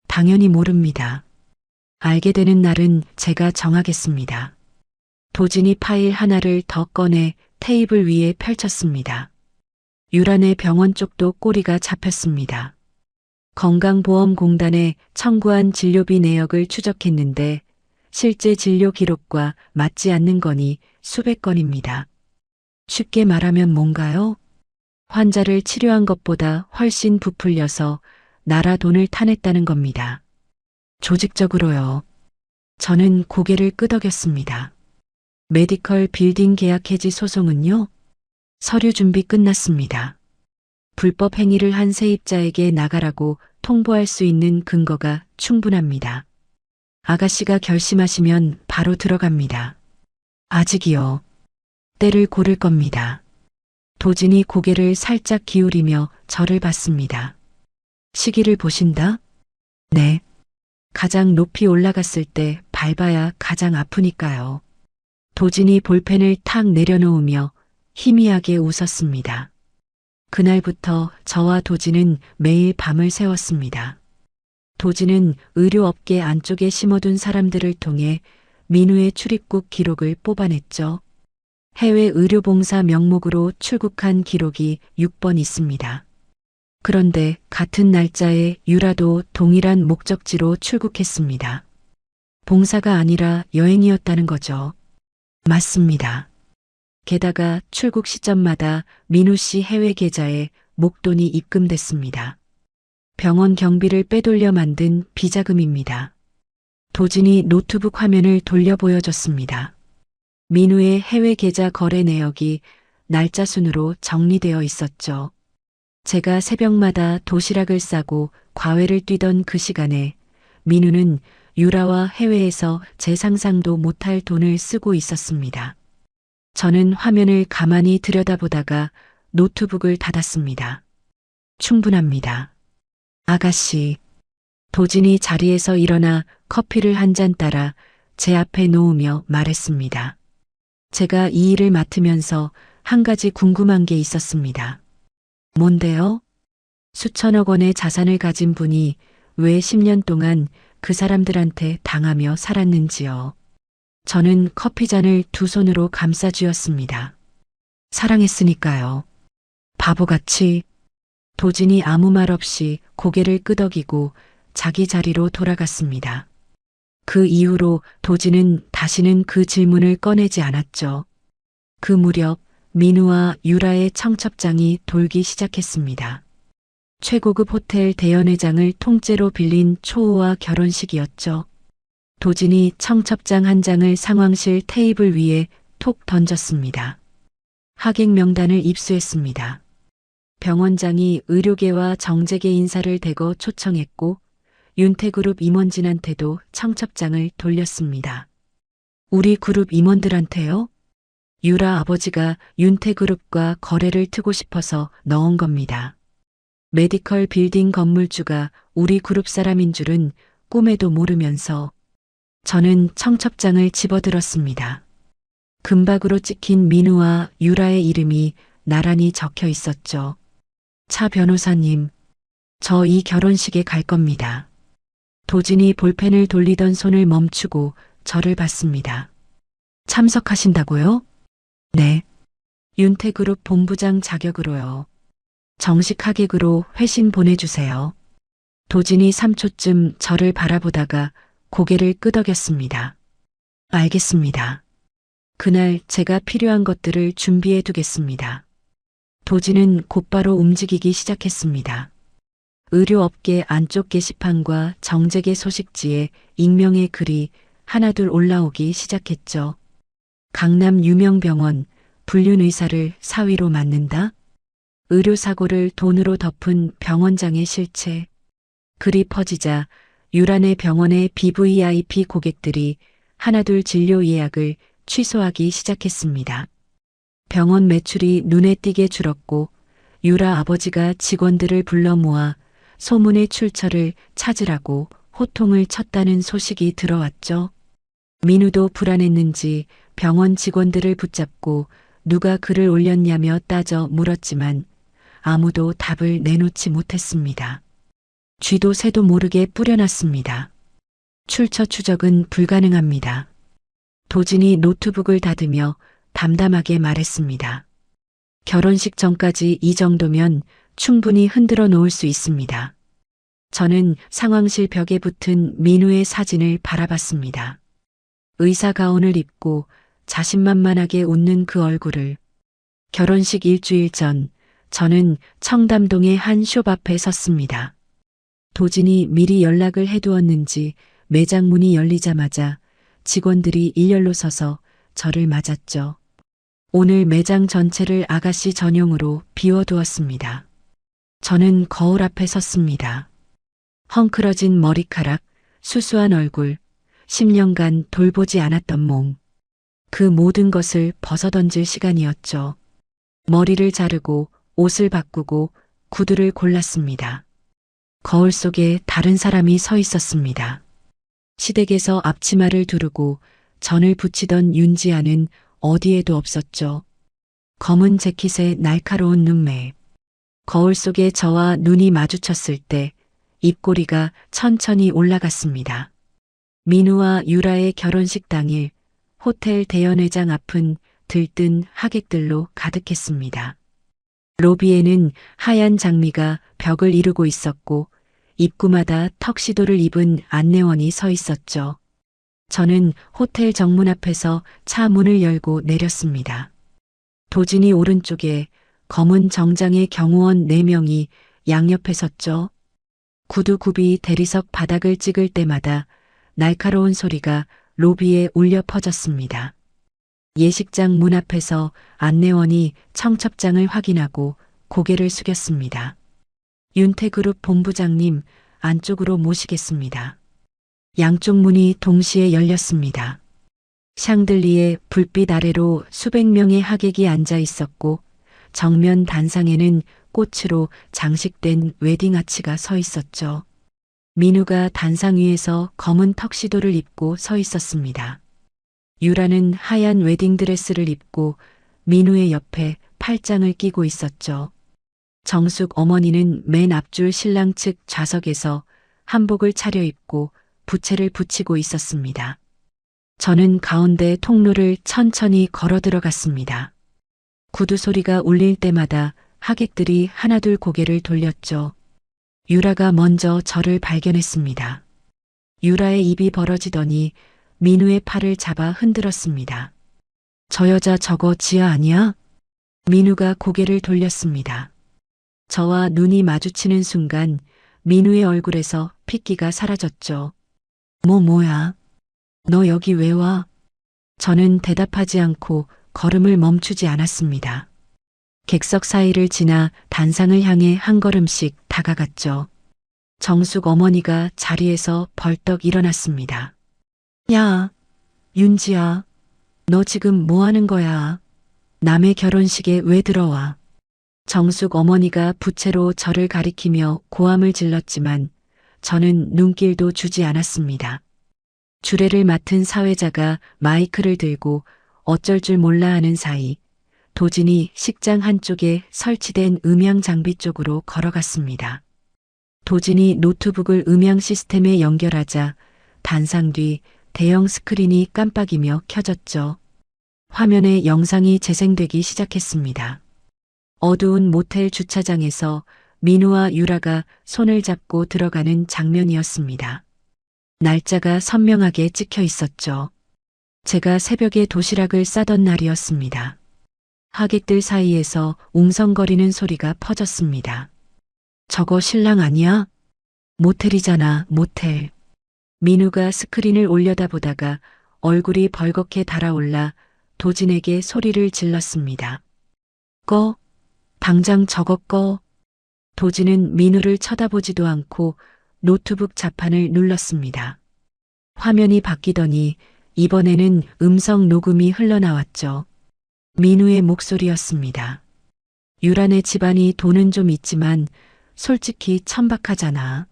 당연히 모릅니다. 알게 되는 날은 제가 정하겠습니다. 도진이 파일 하나를 더 꺼내 테이블 위에 펼쳤습니다. 유란의 병원 쪽도 꼬리가 잡혔습니다. 건강보험공단에 청구한 진료비 내역을 추적했는데 실제 진료 기록과 맞지 않는 건이 수백 건입니다. 쉽게 말하면 뭔가요? 환자를 치료한 것보다 훨씬 부풀려서 나라 돈을 타냈다는 겁니다. 조직적으로요. 저는 고개를 끄덕였습니다. 메디컬 빌딩 계약 해지 소송은요? 서류 준비 끝났습니다. 불법 행위를 한 세입자에게 나가라고 통보할 수 있는 근거가 충분합니다. 아가씨가 결심하시면 바로 들어갑니다. 아직이요. 때를 고를 겁니다. 도진이 고개를 살짝 기울이며 저를 봤습니다. 시기를 보신다? 네. 가장 높이 올라갔을 때 밟아야 가장 아프니까요. 도진이 볼펜을 탁 내려놓으며 희미하게 웃었습니다. 그날부터 저와 도진은 매일 밤을 새웠습니다. 도진은 의료업계 안쪽에 심어둔 사람들을 통해 민우의 출입국 기록을 뽑아냈죠. 해외 의료봉사 명목으로 출국한 기록이 6번 있습니다. 그런데 같은 날짜에 유라도 동일한 목적지로 출국했습니다. 봉사가 아니라 여행이었다는 거죠. 맞습니다. 게다가 출국 시점마다 민우 씨 해외 계좌에 목돈이 입금됐습니다. 병원 경비를 빼돌려 만든 비자금입니다. 도진이 노트북 화면을 돌려 보여줬습니다. 민우의 해외 계좌 거래 내역이 날짜 순으로 정리되어 있었죠. 제가 새벽마다 도시락을 싸고 과외를 뛰던 그 시간에 민우는 유라와 해외에서 제 상상도 못할 돈을 쓰고 있었습니다. 저는 화면을 가만히 들여다보다가 노트북을 닫았습니다. 충분합니다. 아가씨. 도진이 자리에서 일어나 커피를 한 잔 따라 제 앞에 놓으며 말했습니다. 제가 이 일을 맡으면서 한 가지 궁금한 게 있었습니다. 뭔데요? 수천억 원의 자산을 가진 분이 왜 10년 동안 그 사람들한테 당하며 살았는지요. 저는 커피잔을 두 손으로 감싸 쥐었습니다. 사랑했으니까요. 바보같이. 도진이 아무 말 없이 고개를 끄덕이고 자기 자리로 돌아갔습니다. 그 이후로 도진은 다시는 그 질문을 꺼내지 않았죠. 그 무렵 민우와 유라의 청첩장이 돌기 시작했습니다. 최고급 호텔 대연회장을 통째로 빌린 초호화 결혼식이었죠. 도진이 청첩장 한 장을 상황실 테이블 위에 톡 던졌습니다. 하객 명단을 입수했습니다. 병원장이 의료계와 정재계 인사를 대거 초청했고 윤태그룹 임원진한테도 청첩장을 돌렸습니다. 우리 그룹 임원들한테요? 유라 아버지가 윤태그룹과 거래를 트고 싶어서 넣은 겁니다. 메디컬 빌딩 건물주가 우리 그룹 사람인 줄은 꿈에도 모르면서 저는 청첩장을 집어들었습니다. 금박으로 찍힌 민우와 유라의 이름이 나란히 적혀 있었죠. 차 변호사님, 저 이 결혼식에 갈 겁니다. 도진이 볼펜을 돌리던 손을 멈추고 저를 봤습니다. 참석하신다고요? 네. 윤태그룹 본부장 자격으로요. 정식 하객으로 회신 보내주세요. 도진이 3초쯤 저를 바라보다가 고개를 끄덕였습니다. 알겠습니다. 그날 제가 필요한 것들을 준비해 두겠습니다. 도진은 곧바로 움직이기 시작했습니다. 의료업계 안쪽 게시판과 정재계 소식지에 익명의 글이 하나둘 올라오기 시작했죠. 강남 유명 병원 불륜 의사를 사위로 맡는다? 의료사고를 돈으로 덮은 병원장의 실체. 글이 퍼지자 유란의 병원의 BVIP 고객들이 하나둘 진료 예약을 취소하기 시작했습니다. 병원 매출이 눈에 띄게 줄었고 유라 아버지가 직원들을 불러 모아 소문의 출처를 찾으라고 호통을 쳤다는 소식이 들어왔죠. 민우도 불안했는지 병원 직원들을 붙잡고 누가 글을 올렸냐며 따져 물었지만 아무도 답을 내놓지 못했습니다. 쥐도 새도 모르게 뿌려놨습니다. 출처 추적은 불가능합니다. 도진이 노트북을 닫으며 담담하게 말했습니다. 결혼식 전까지 이 정도면 충분히 흔들어 놓을 수 있습니다. 저는 상황실 벽에 붙은 민우의 사진을 바라봤습니다. 의사 가운을 입고 자신만만하게 웃는 그 얼굴을. 결혼식 일주일 전 저는 청담동의 한 숍 앞에 섰습니다. 도진이 미리 연락을 해두었는지 매장 문이 열리자마자 직원들이 일렬로 서서 저를 맞았죠. 오늘 매장 전체를 아가씨 전용으로 비워두었습니다. 저는 거울 앞에 섰습니다. 헝클어진 머리카락, 수수한 얼굴, 10년간 돌보지 않았던 몸. 그 모든 것을 벗어던질 시간이었죠. 머리를 자르고 옷을 바꾸고 구두를 골랐습니다. 거울 속에 다른 사람이 서 있었습니다. 시댁에서 앞치마를 두르고 전을 붙이던 윤지아는 어디에도 없었죠. 검은 재킷에 날카로운 눈매. 거울 속에 저와 눈이 마주쳤을 때 입꼬리가 천천히 올라갔습니다. 민우와 유라의 결혼식 당일 호텔 대연회장 앞은 들뜬 하객들로 가득했습니다. 로비에는 하얀 장미가 벽을 이루고 있었고 입구마다 턱시도를 입은 안내원이 서 있었죠. 저는 호텔 정문 앞에서 차 문을 열고 내렸습니다. 도진이 오른쪽에 검은 정장의 경호원 4명이 양옆에 섰죠. 구두굽이 대리석 바닥을 찍을 때마다 날카로운 소리가 로비에 울려 퍼졌습니다. 예식장 문 앞에서 안내원이 청첩장을 확인하고 고개를 숙였습니다. 윤태그룹 본부장님, 안쪽으로 모시겠습니다. 양쪽 문이 동시에 열렸습니다. 샹들리에 불빛 아래로 수백 명의 하객이 앉아 있었고 정면 단상에는 꽃으로 장식된 웨딩 아치가 서 있었죠. 민우가 단상 위에서 검은 턱시도를 입고 서 있었습니다. 유라는 하얀 웨딩드레스를 입고 민우의 옆에 팔짱을 끼고 있었죠. 정숙 어머니는 맨 앞줄 신랑 측 좌석에서 한복을 차려입고 부채를 붙이고 있었습니다. 저는 가운데 통로를 천천히 걸어 들어갔습니다. 구두 소리가 울릴 때마다 하객들이 하나둘 고개를 돌렸죠. 유라가 먼저 저를 발견했습니다. 유라의 입이 벌어지더니 민우의 팔을 잡아 흔들었습니다. 저 여자 저거 지아 아니야? 민우가 고개를 돌렸습니다. 저와 눈이 마주치는 순간 민우의 얼굴에서 핏기가 사라졌죠. 뭐야? 너 여기 왜 와? 저는 대답하지 않고 걸음을 멈추지 않았습니다. 객석 사이를 지나 단상을 향해 한 걸음씩 다가갔죠. 정숙 어머니가 자리에서 벌떡 일어났습니다. 야, 윤지야, 너 지금 뭐 하는 거야? 남의 결혼식에 왜 들어와? 정숙 어머니가 부채로 저를 가리키며 고함을 질렀지만 저는 눈길도 주지 않았습니다. 주례를 맡은 사회자가 마이크를 들고 어쩔 줄 몰라 하는 사이 도진이 식장 한쪽에 설치된 음향 장비 쪽으로 걸어갔습니다. 도진이 노트북을 음향 시스템에 연결하자 단상 뒤 대형 스크린이 깜빡이며 켜졌죠. 화면에 영상이 재생되기 시작했습니다. 어두운 모텔 주차장에서 민우와 유라가 손을 잡고 들어가는 장면이었습니다. 날짜가 선명하게 찍혀 있었죠. 제가 새벽에 도시락을 싸던 날이었습니다. 하객들 사이에서 웅성거리는 소리가 퍼졌습니다. 저거 신랑 아니야? 모텔이잖아, 모텔. 민우가 스크린을 올려다보다가 얼굴이 벌겋게 달아올라 도진에게 소리를 질렀습니다. 꺼. 당장 저거 꺼. 도진은 민우를 쳐다보지도 않고 노트북 자판을 눌렀습니다. 화면이 바뀌더니 이번에는 음성 녹음이 흘러나왔죠. 민우의 목소리였습니다. 유란의 집안이 돈은 좀 있지만 솔직히 천박하잖아.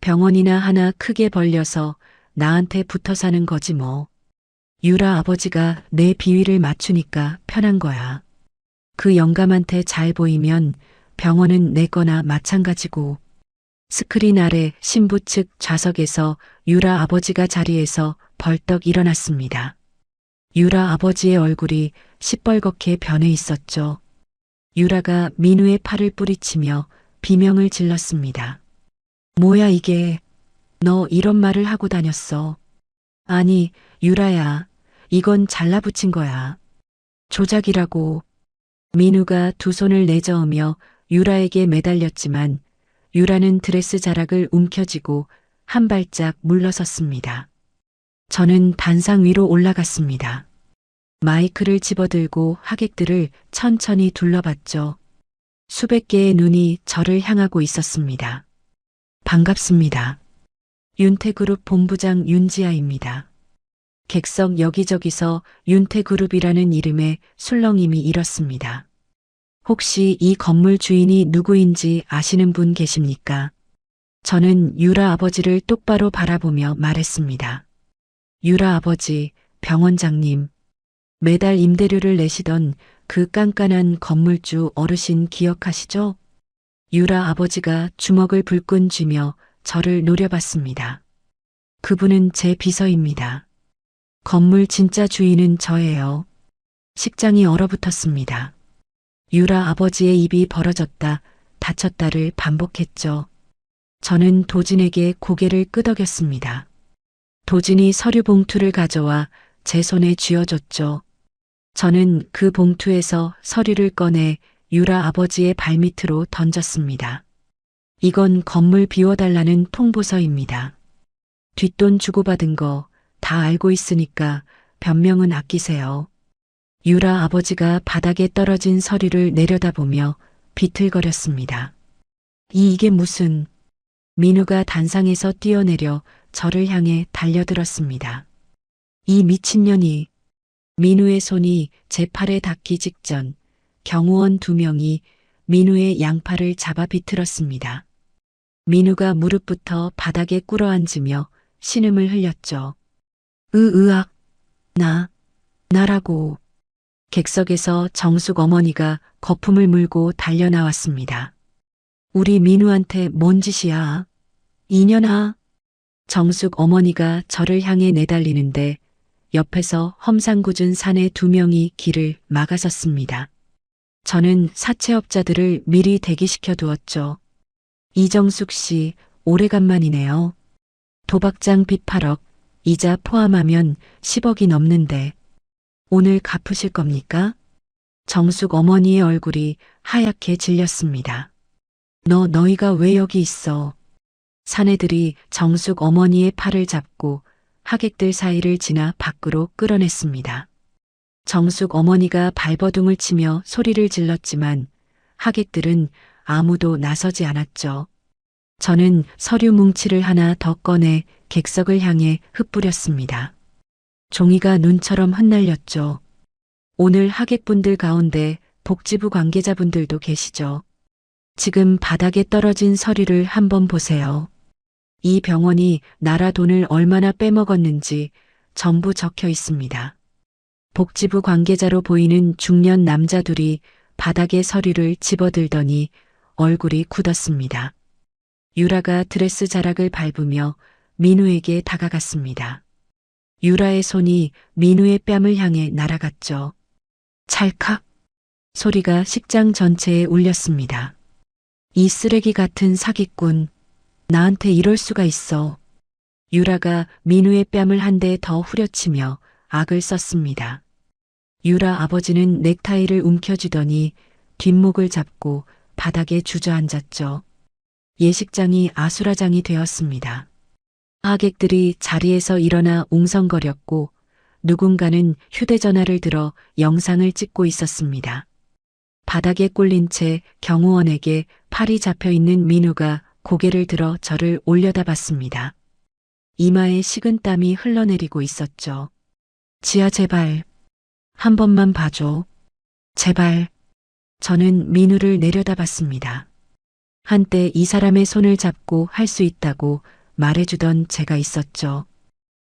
병원이나 하나 크게 벌려서 나한테 붙어 사는 거지 뭐. 유라 아버지가 내 비위를 맞추니까 편한 거야. 그 영감한테 잘 보이면 병원은 내 거나 마찬가지고. 스크린 아래 신부 측 좌석에서 유라 아버지가 자리에서 벌떡 일어났습니다. 유라 아버지의 얼굴이 시뻘겋게 변해 있었죠. 유라가 민우의 팔을 뿌리치며 비명을 질렀습니다. 뭐야 이게? 너 이런 말을 하고 다녔어. 아니, 유라야, 이건 잘라붙인 거야. 조작이라고. 민우가 두 손을 내저으며 유라에게 매달렸지만 유라는 드레스 자락을 움켜쥐고 한 발짝 물러섰습니다. 저는 단상 위로 올라갔습니다. 마이크를 집어들고 하객들을 천천히 둘러봤죠. 수백 개의 눈이 저를 향하고 있었습니다. 반갑습니다. 윤태그룹 본부장 윤지아입니다. 객석 여기저기서 윤태그룹이라는 이름에 술렁임이 일었습니다. 혹시 이 건물 주인이 누구인지 아시는 분 계십니까? 저는 유라 아버지를 똑바로 바라보며 말했습니다. 유라 아버지, 병원장님, 매달 임대료를 내시던 그 깐깐한 건물주 어르신 기억하시죠? 유라 아버지가 주먹을 불끈 쥐며 저를 노려봤습니다. 그분은 제 비서입니다. 건물 진짜 주인은 저예요. 식장이 얼어붙었습니다. 유라 아버지의 입이 벌어졌다 닫혔다를 반복했죠. 저는 도진에게 고개를 끄덕였습니다. 도진이 서류 봉투를 가져와 제 손에 쥐어줬죠. 저는 그 봉투에서 서류를 꺼내 유라 아버지의 발밑으로 던졌습니다. 이건 건물 비워달라는 통보서입니다. 뒷돈 주고받은 거 다 알고 있으니까 변명은 아끼세요. 유라 아버지가 바닥에 떨어진 서류를 내려다보며 비틀거렸습니다. 이게 무슨... 민우가 단상에서 뛰어내려 저를 향해 달려들었습니다. 이 미친년이... 민우의 손이 제 팔에 닿기 직전 경호원 2명이 민우의 양팔을 잡아 비틀었습니다. 민우가 무릎부터 바닥에 꿇어앉으며 신음을 흘렸죠. 으악, 나라고. 객석에서 정숙 어머니가 거품을 물고 달려나왔습니다. 우리 민우한테 뭔 짓이야? 이년아. 정숙 어머니가 저를 향해 내달리는데 옆에서 험상궂은 사내 2명이 길을 막아섰습니다. 저는 사채업자들을 미리 대기시켜 두었죠. 이정숙 씨, 오래간만이네요. 도박장 빚 8억, 이자 포함하면 10억이 넘는데 오늘 갚으실 겁니까? 정숙 어머니의 얼굴이 하얗게 질렸습니다. 너희가 왜 여기 있어? 사내들이 정숙 어머니의 팔을 잡고 하객들 사이를 지나 밖으로 끌어냈습니다. 정숙 어머니가 발버둥을 치며 소리를 질렀지만 하객들은 아무도 나서지 않았죠. 저는 서류 뭉치를 하나 더 꺼내 객석을 향해 흩뿌렸습니다. 종이가 눈처럼 흩날렸죠. 오늘 하객분들 가운데 복지부 관계자분들도 계시죠. 지금 바닥에 떨어진 서류를 한번 보세요. 이 병원이 나라 돈을 얼마나 빼먹었는지 전부 적혀 있습니다. 복지부 관계자로 보이는 중년 남자 둘이 바닥에 서류를 집어들더니 얼굴이 굳었습니다. 유라가 드레스 자락을 밟으며 민우에게 다가갔습니다. 유라의 손이 민우의 뺨을 향해 날아갔죠. 찰칵 소리가 식장 전체에 울렸습니다. 이 쓰레기 같은 사기꾼, 나한테 이럴 수가 있어. 유라가 민우의 뺨을 한 대 더 후려치며 악을 썼습니다. 유라 아버지는 넥타이를 움켜쥐더니 뒷목을 잡고 바닥에 주저앉았죠. 예식장이 아수라장이 되었습니다. 하객들이 자리에서 일어나 웅성거렸고 누군가는 휴대전화를 들어 영상을 찍고 있었습니다. 바닥에 꼴린 채 경호원에게 팔이 잡혀있는 민우가 고개를 들어 저를 올려다봤습니다. 이마에 식은땀이 흘러내리고 있었죠. 지아 제발 한 번만 봐줘. 제발. 저는 민우를 내려다봤습니다. 한때 이 사람의 손을 잡고 할 수 있다고 말해주던 제가 있었죠.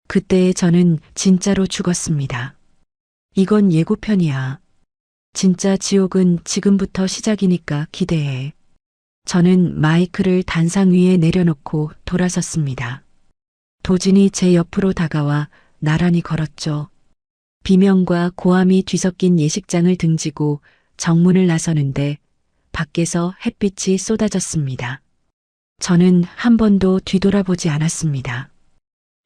그때의 저는 진짜로 죽었습니다. 이건 예고편이야. 진짜 지옥은 지금부터 시작이니까 기대해. 저는 마이크를 단상 위에 내려놓고 돌아섰습니다. 도진이 제 옆으로 다가와 나란히 걸었죠. 비명과 고함이 뒤섞인 예식장을 등지고 정문을 나서는데 밖에서 햇빛이 쏟아졌습니다. 저는 한 번도 뒤돌아보지 않았습니다.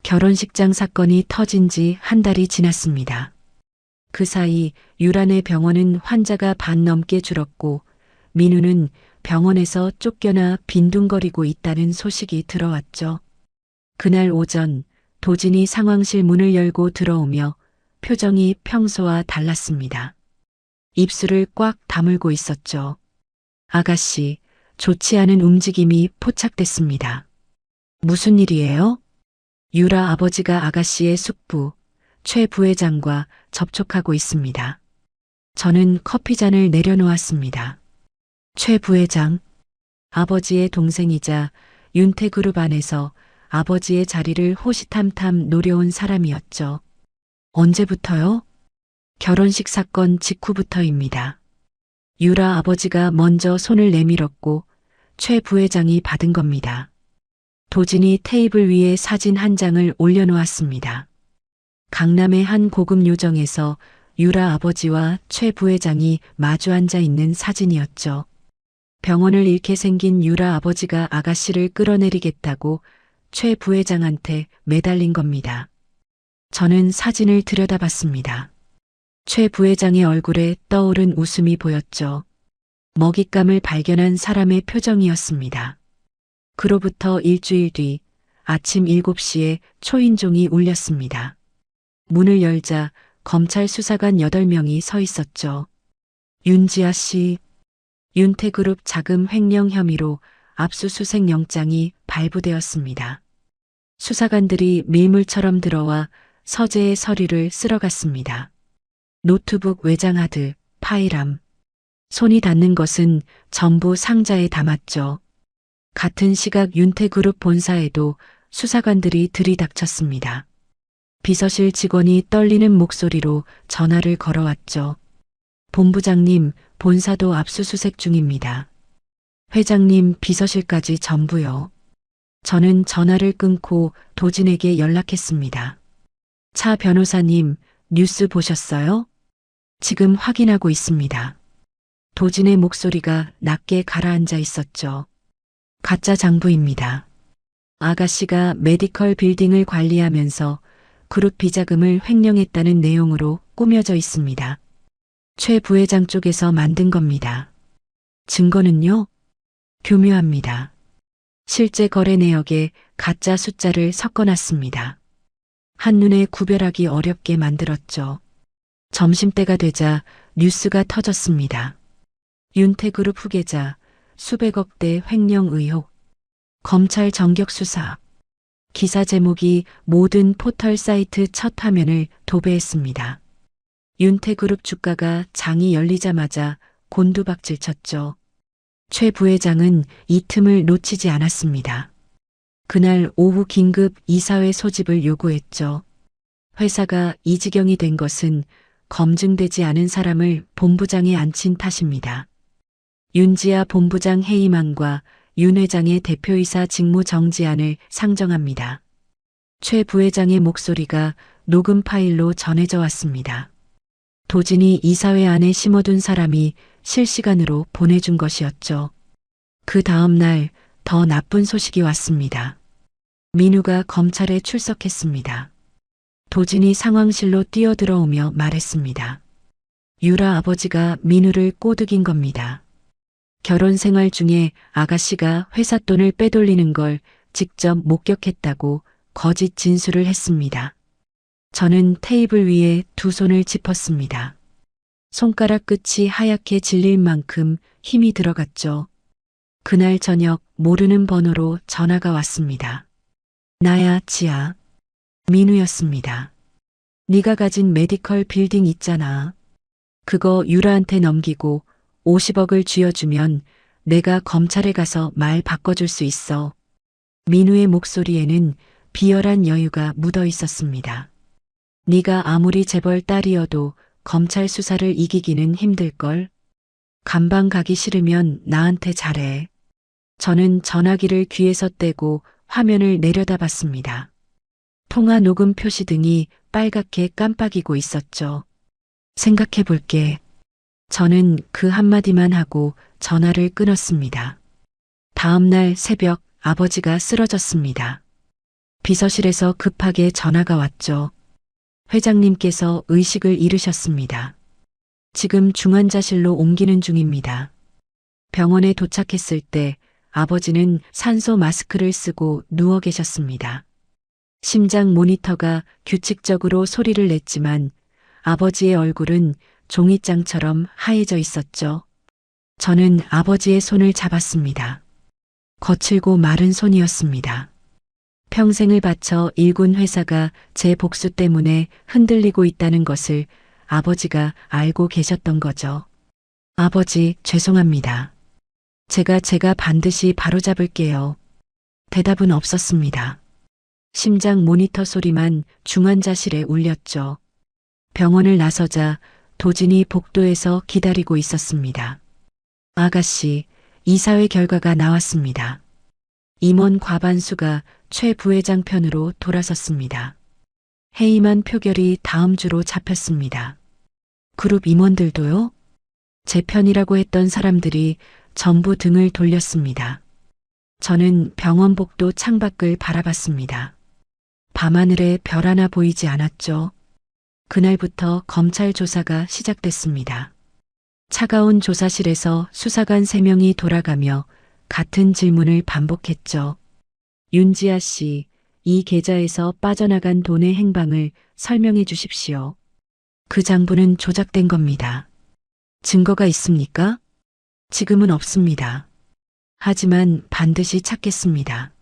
결혼식장 사건이 터진 지 한 달이 지났습니다. 그 사이 유란의 병원은 환자가 반 넘게 줄었고 민우는 병원에서 쫓겨나 빈둥거리고 있다는 소식이 들어왔죠. 그날 오전 도진이 상황실 문을 열고 들어오며 표정이 평소와 달랐습니다. 입술을 꽉 다물고 있었죠. 아가씨, 좋지 않은 움직임이 포착됐습니다. 무슨 일이에요? 유라 아버지가 아가씨의 숙부, 최 부회장과 접촉하고 있습니다. 저는 커피잔을 내려놓았습니다. 최 부회장, 아버지의 동생이자 윤태그룹 안에서 아버지의 자리를 호시탐탐 노려온 사람이었죠. 언제부터요? 결혼식 사건 직후부터입니다. 유라 아버지가 먼저 손을 내밀었고 최 부회장이 받은 겁니다. 도진이 테이블 위에 사진 한 장을 올려놓았습니다. 강남의 한 고급 요정에서 유라 아버지와 최 부회장이 마주 앉아 있는 사진이었죠. 병원을 잃게 생긴 유라 아버지가 아가씨를 끌어내리겠다고 최 부회장한테 매달린 겁니다. 저는 사진을 들여다봤습니다. 최 부회장의 얼굴에 떠오른 웃음이 보였죠. 먹잇감을 발견한 사람의 표정이었습니다. 그로부터 일주일 뒤 아침 7시에 초인종이 울렸습니다. 문을 열자 검찰 수사관 8명이 서 있었죠. 윤지아 씨, 윤태그룹 자금 횡령 혐의로 압수수색 영장이 발부되었습니다. 수사관들이 밀물처럼 들어와 서재의 서류를 쓸어갔습니다. 노트북 외장하드, 파일함. 손이 닿는 것은 전부 상자에 담았죠. 같은 시각 윤태그룹 본사에도 수사관들이 들이닥쳤습니다. 비서실 직원이 떨리는 목소리로 전화를 걸어왔죠. 본부장님, 본사도 압수수색 중입니다. 회장님, 비서실까지 전부요. 저는 전화를 끊고 도진에게 연락했습니다. 차 변호사님, 뉴스 보셨어요? 지금 확인하고 있습니다. 도진의 목소리가 낮게 가라앉아 있었죠. 가짜 장부입니다. 아가씨가 메디컬 빌딩을 관리하면서 그룹 비자금을 횡령했다는 내용으로 꾸며져 있습니다. 최 부회장 쪽에서 만든 겁니다. 증거는요? 교묘합니다. 실제 거래 내역에 가짜 숫자를 섞어놨습니다. 한눈에 구별하기 어렵게 만들었죠. 점심때가 되자 뉴스가 터졌습니다. 윤태그룹 후계자, 수백억대 횡령 의혹, 검찰 전격 수사. 기사 제목이 모든 포털 사이트 첫 화면을 도배했습니다. 윤태그룹 주가가 장이 열리자마자 곤두박질 쳤죠. 최 부회장은 이 틈을 놓치지 않았습니다. 그날 오후 긴급 이사회 소집을 요구했죠. 회사가 이 지경이 된 것은 검증되지 않은 사람을 본부장에 앉힌 탓입니다. 윤지아 본부장 해임안과 윤 회장의 대표이사 직무 정지안을 상정합니다. 최 부회장의 목소리가 녹음 파일로 전해져 왔습니다. 도진이 이사회 안에 심어둔 사람이 실시간으로 보내준 것이었죠. 그 다음 날 더 나쁜 소식이 왔습니다. 민우가 검찰에 출석했습니다. 도진이 상황실로 뛰어들어오며 말했습니다. 유라 아버지가 민우를 꼬드긴 겁니다. 결혼 생활 중에 아가씨가 회사 돈을 빼돌리는 걸 직접 목격했다고 거짓 진술을 했습니다. 저는 테이블 위에 두 손을 짚었습니다. 손가락 끝이 하얗게 질릴 만큼 힘이 들어갔죠. 그날 저녁 모르는 번호로 전화가 왔습니다. 나야, 지아. 민우였습니다. 네가 가진 메디컬 빌딩 있잖아. 그거 유라한테 넘기고 50억을 쥐어주면 내가 검찰에 가서 말 바꿔줄 수 있어. 민우의 목소리에는 비열한 여유가 묻어 있었습니다. 네가 아무리 재벌 딸이어도 검찰 수사를 이기기는 힘들걸. 감방 가기 싫으면 나한테 잘해. 저는 전화기를 귀에서 떼고 화면을 내려다봤습니다. 통화 녹음 표시 등이 빨갛게 깜빡이고 있었죠. 생각해 볼게. 저는 그 한마디만 하고 전화를 끊었습니다. 다음 날 새벽 아버지가 쓰러졌습니다. 비서실에서 급하게 전화가 왔죠. 회장님께서 의식을 잃으셨습니다. 지금 중환자실로 옮기는 중입니다. 병원에 도착했을 때 아버지는 산소 마스크를 쓰고 누워 계셨습니다. 심장 모니터가 규칙적으로 소리를 냈지만 아버지의 얼굴은 종이장처럼 하얘져 있었죠. 저는 아버지의 손을 잡았습니다. 거칠고 마른 손이었습니다. 평생을 바쳐 일군 회사가 제 복수 때문에 흔들리고 있다는 것을 아버지가 알고 계셨던 거죠. 아버지, 죄송합니다. 제가 반드시 바로잡을게요. 대답은 없었습니다. 심장 모니터 소리만 중환자실에 울렸죠. 병원을 나서자 도진이 복도에서 기다리고 있었습니다. 아가씨, 이사회 결과가 나왔습니다. 임원 과반수가 최 부회장 편으로 돌아섰습니다. 해임한 표결이 다음 주로 잡혔습니다. 그룹 임원들도요? 제 편이라고 했던 사람들이 전부 등을 돌렸습니다. 저는 병원 복도 창밖을 바라봤습니다. 밤하늘에 별 하나 보이지 않았죠. 그날부터 검찰 조사가 시작됐습니다. 차가운 조사실에서 수사관 3명이 돌아가며 같은 질문을 반복했죠. 윤지아 씨, 이 계좌에서 빠져나간 돈의 행방을 설명해 주십시오. 그 장부는 조작된 겁니다. 증거가 있습니까? 지금은 없습니다. 하지만 반드시 찾겠습니다.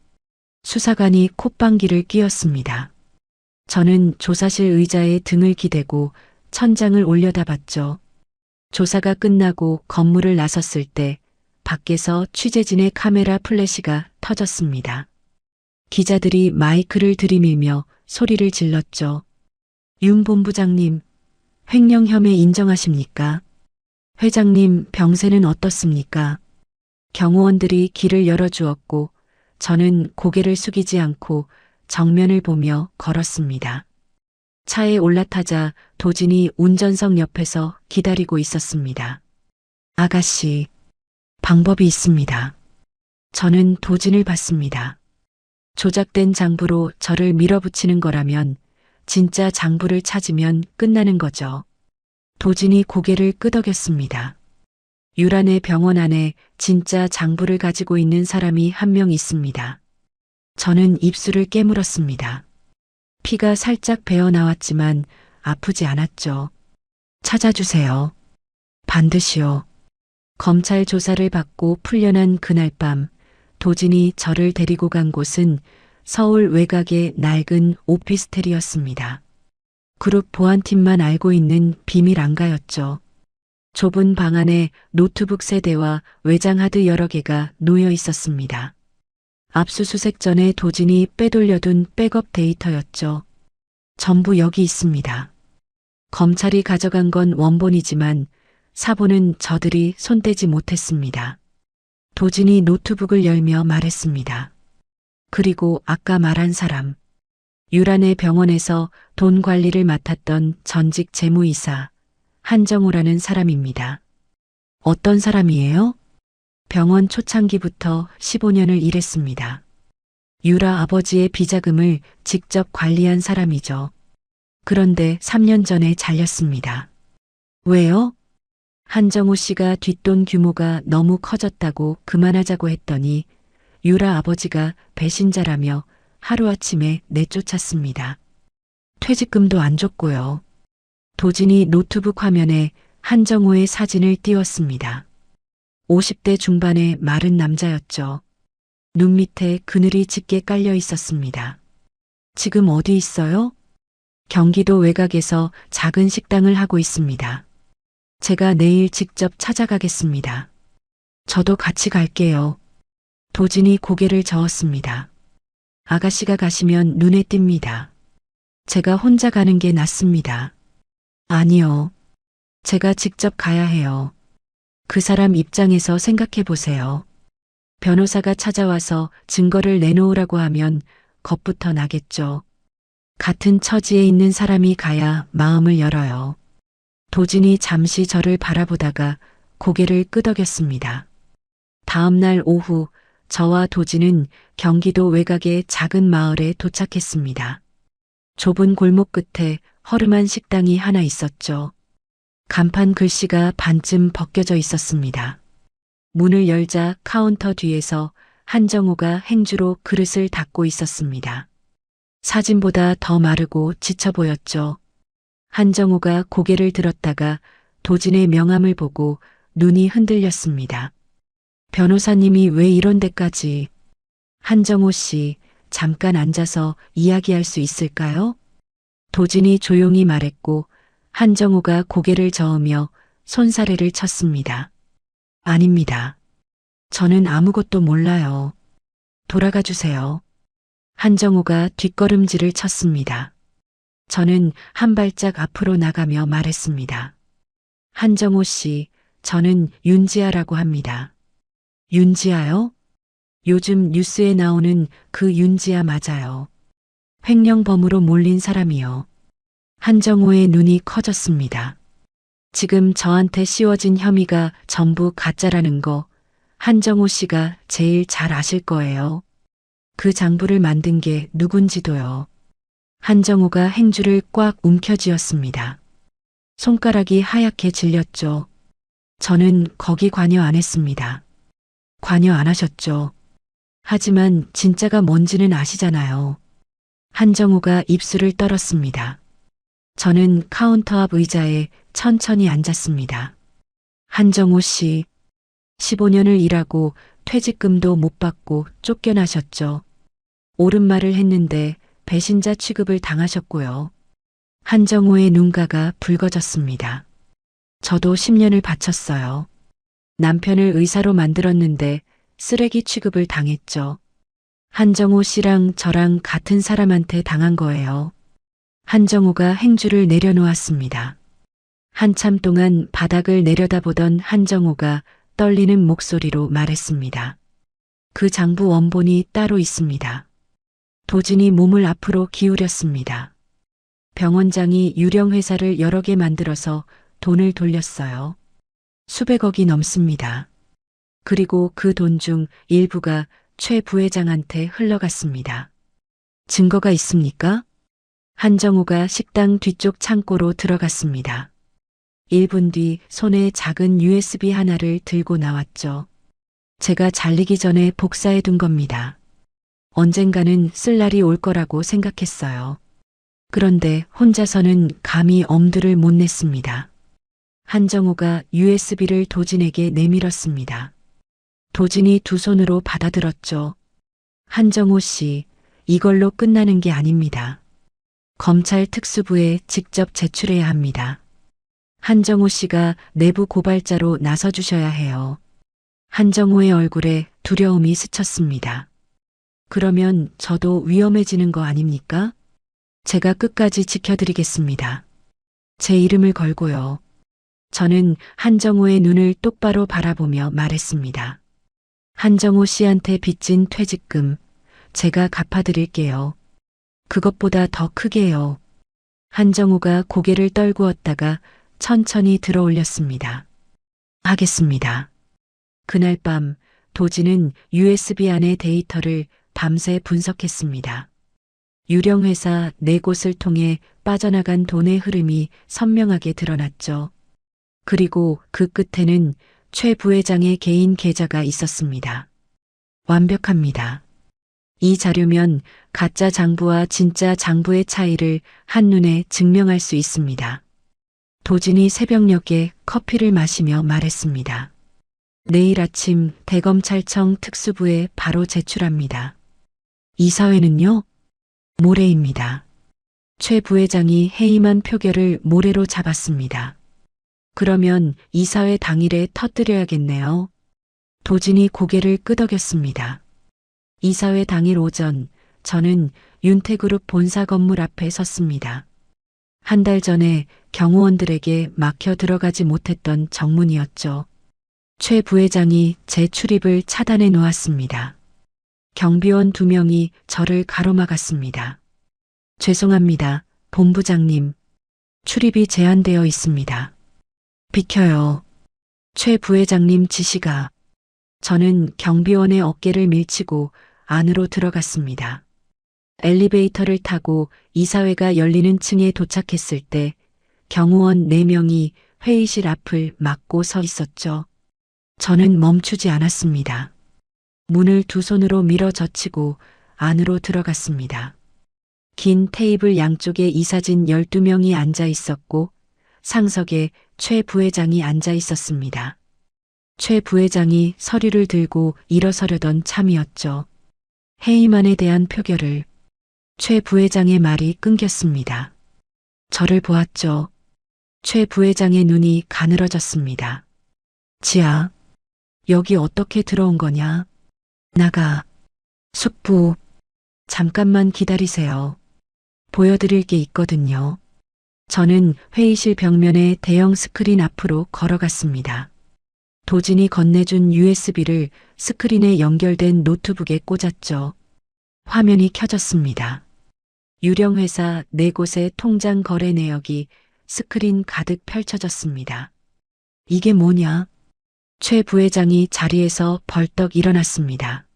수사관이 콧방귀를 뀌었습니다. 저는 조사실 의자에 등을 기대고 천장을 올려다봤죠. 조사가 끝나고 건물을 나섰을 때 밖에서 취재진의 카메라 플래시가 터졌습니다. 기자들이 마이크를 들이밀며 소리를 질렀죠. 윤 본부장님, 횡령 혐의 인정하십니까? 회장님, 병세는 어떻습니까? 경호원들이 길을 열어주었고 저는 고개를 숙이지 않고 정면을 보며 걸었습니다. 차에 올라타자 도진이 운전석 옆에서 기다리고 있었습니다. 아가씨, 방법이 있습니다. 저는 도진을 봤습니다. 조작된 장부로 저를 밀어붙이는 거라면 진짜 장부를 찾으면 끝나는 거죠. 도진이 고개를 끄덕였습니다. 유란의 병원 안에 진짜 장부를 가지고 있는 사람이 한 명 있습니다. 저는 입술을 깨물었습니다. 피가 살짝 배어 나왔지만 아프지 않았죠. 찾아주세요. 반드시요. 검찰 조사를 받고 풀려난 그날 밤 도진이 저를 데리고 간 곳은 서울 외곽의 낡은 오피스텔이었습니다. 그룹 보안팀만 알고 있는 비밀 안가였죠. 좁은 방 안에 노트북 세대와 외장하드 여러 개가 놓여 있었습니다. 압수수색 전에 도진이 빼돌려둔 백업 데이터였죠. 전부 여기 있습니다. 검찰이 가져간 건 원본이지만 사본은 저들이 손대지 못했습니다. 도진이 노트북을 열며 말했습니다. 그리고 아까 말한 사람, 유란의 병원에서 돈 관리를 맡았던 전직 재무이사 한정우라는 사람입니다. 어떤 사람이에요? 병원 초창기부터 15년을 일했습니다. 유라 아버지의 비자금을 직접 관리한 사람이죠. 그런데 3년 전에 잘렸습니다. 왜요? 한정우 씨가 뒷돈 규모가 너무 커졌다고 그만하자고 했더니 유라 아버지가 배신자라며 하루아침에 내쫓았습니다. 퇴직금도 안 줬고요. 도진이 노트북 화면에 한정우의 사진을 띄웠습니다. 50대 중반의 마른 남자였죠. 눈 밑에 그늘이 짙게 깔려 있었습니다. 지금 어디 있어요? 경기도 외곽에서 작은 식당을 하고 있습니다. 제가 내일 직접 찾아가겠습니다. 저도 같이 갈게요. 도진이 고개를 저었습니다. 아가씨가 가시면 눈에 띕니다. 제가 혼자 가는 게 낫습니다. 아니요. 제가 직접 가야 해요. 그 사람 입장에서 생각해 보세요. 변호사가 찾아와서 증거를 내놓으라고 하면 겁부터 나겠죠. 같은 처지에 있는 사람이 가야 마음을 열어요. 도진이 잠시 저를 바라보다가 고개를 끄덕였습니다. 다음 날 오후 저와 도진은 경기도 외곽의 작은 마을에 도착했습니다. 좁은 골목 끝에 허름한 식당이 하나 있었죠. 간판 글씨가 반쯤 벗겨져 있었습니다. 문을 열자 카운터 뒤에서 한정우가 행주로 그릇을 닦고 있었습니다. 사진보다 더 마르고 지쳐 보였죠. 한정우가 고개를 들었다가 도진의 명함을 보고 눈이 흔들렸습니다. 변호사님이 왜 이런 데까지? 한정우 씨, 잠깐 앉아서 이야기할 수 있을까요? 도진이 조용히 말했고 한정우가 고개를 저으며 손사래를 쳤습니다. 아닙니다. 저는 아무것도 몰라요. 돌아가 주세요. 한정우가 뒷걸음질을 쳤습니다. 저는 한 발짝 앞으로 나가며 말했습니다. 한정우 씨, 저는 윤지아라고 합니다. 윤지아요? 요즘 뉴스에 나오는 그 윤지아 맞아요. 횡령범으로 몰린 사람이요. 한정호의 눈이 커졌습니다. 지금 저한테 씌워진 혐의가 전부 가짜라는 거 한정호 씨가 제일 잘 아실 거예요. 그 장부를 만든 게 누군지도요. 한정호가 행주를 꽉 움켜쥐었습니다. 손가락이 하얗게 질렸죠. 저는 거기 관여 안 했습니다. 관여 안 하셨죠. 하지만 진짜가 뭔지는 아시잖아요. 한정호가 입술을 떨었습니다. 저는 카운터 앞 의자에 천천히 앉았습니다. 한정호 씨, 15년을 일하고 퇴직금도 못 받고 쫓겨나셨죠. 옳은 말을 했는데 배신자 취급을 당하셨고요. 한정호의 눈가가 붉어졌습니다. 저도 10년을 바쳤어요. 남편을 의사로 만들었는데 쓰레기 취급을 당했죠. 한정호 씨랑 저랑 같은 사람한테 당한 거예요. 한정호가 행주를 내려놓았습니다. 한참 동안 바닥을 내려다보던 한정호가 떨리는 목소리로 말했습니다. 그 장부 원본이 따로 있습니다. 도진이 몸을 앞으로 기울였습니다. 병원장이 유령 회사를 여러 개 만들어서 돈을 돌렸어요. 수백억이 넘습니다. 그리고 그 돈 중 일부가 최 부회장한테 흘러갔습니다. 증거가 있습니까? 한정호가 식당 뒤쪽 창고로 들어갔습니다. 1분 뒤 손에 작은 USB 하나를 들고 나왔죠. 제가 잘리기 전에 복사해 둔 겁니다. 언젠가는 쓸 날이 올 거라고 생각했어요. 그런데 혼자서는 감히 엄두를 못 냈습니다. 한정호가 USB를 도진에게 내밀었습니다. 도진이 두 손으로 받아들었죠. 한정호 씨, 이걸로 끝나는 게 아닙니다. 검찰 특수부에 직접 제출해야 합니다. 한정호 씨가 내부 고발자로 나서주셔야 해요. 한정호의 얼굴에 두려움이 스쳤습니다. 그러면 저도 위험해지는 거 아닙니까? 제가 끝까지 지켜드리겠습니다. 제 이름을 걸고요. 저는 한정호의 눈을 똑바로 바라보며 말했습니다. 한정호 씨한테 빚진 퇴직금, 제가 갚아드릴게요. 그것보다 더 크게요. 한정호가 고개를 떨구었다가 천천히 들어 올렸습니다. 하겠습니다. 그날 밤 도진은 USB 안의 데이터를 밤새 분석했습니다. 유령회사 4곳을 통해 빠져나간 돈의 흐름이 선명하게 드러났죠. 그리고 그 끝에는 최 부회장의 개인 계좌가 있었습니다. 완벽합니다. 이 자료면 가짜 장부와 진짜 장부의 차이를 한눈에 증명할 수 있습니다. 도진이 새벽녘에 커피를 마시며 말했습니다. 내일 아침 대검찰청 특수부에 바로 제출합니다. 이사회는요? 모레입니다. 최 부회장이 해임한 표결을 모레로 잡았습니다. 그러면 이사회 당일에 터뜨려야겠네요. 도진이 고개를 끄덕였습니다. 이사회 당일 오전 저는 윤태그룹 본사 건물 앞에 섰습니다. 한 달 전에 경호원들에게 막혀 들어가지 못했던 정문이었죠. 최 부회장이 제 출입을 차단해 놓았습니다. 경비원 2명이 저를 가로막았습니다. 죄송합니다, 본부장님. 출입이 제한되어 있습니다. 비켜요. 최 부회장님 지시가. 저는 경비원의 어깨를 밀치고 안으로 들어갔습니다. 엘리베이터를 타고 이사회가 열리는 층에 도착했을 때 경호원 4명이 회의실 앞을 막고 서 있었죠. 저는 멈추지 않았습니다. 문을 두 손으로 밀어 젖히고 안으로 들어갔습니다. 긴 테이블 양쪽에 이사진 12명이 앉아 있었고 상석에 최 부회장이 앉아 있었습니다. 최 부회장이 서류를 들고 일어서려던 참이었죠. 해임안에 대한 표결을. 최 부회장의 말이 끊겼습니다. 저를 보았죠. 최 부회장의 눈이 가늘어졌습니다. 지아, 여기 어떻게 들어온 거냐? 나가. 숙부, 잠깐만 기다리세요. 보여드릴 게 있거든요. 저는 회의실 벽면에 대형 스크린 앞으로 걸어갔습니다. 도진이 건네준 USB를 스크린에 연결된 노트북에 꽂았죠. 화면이 켜졌습니다. 유령회사 4곳의 통장 거래 내역이 스크린 가득 펼쳐졌습니다. 이게 뭐냐? 최 부회장이 자리에서 벌떡 일어났습니다.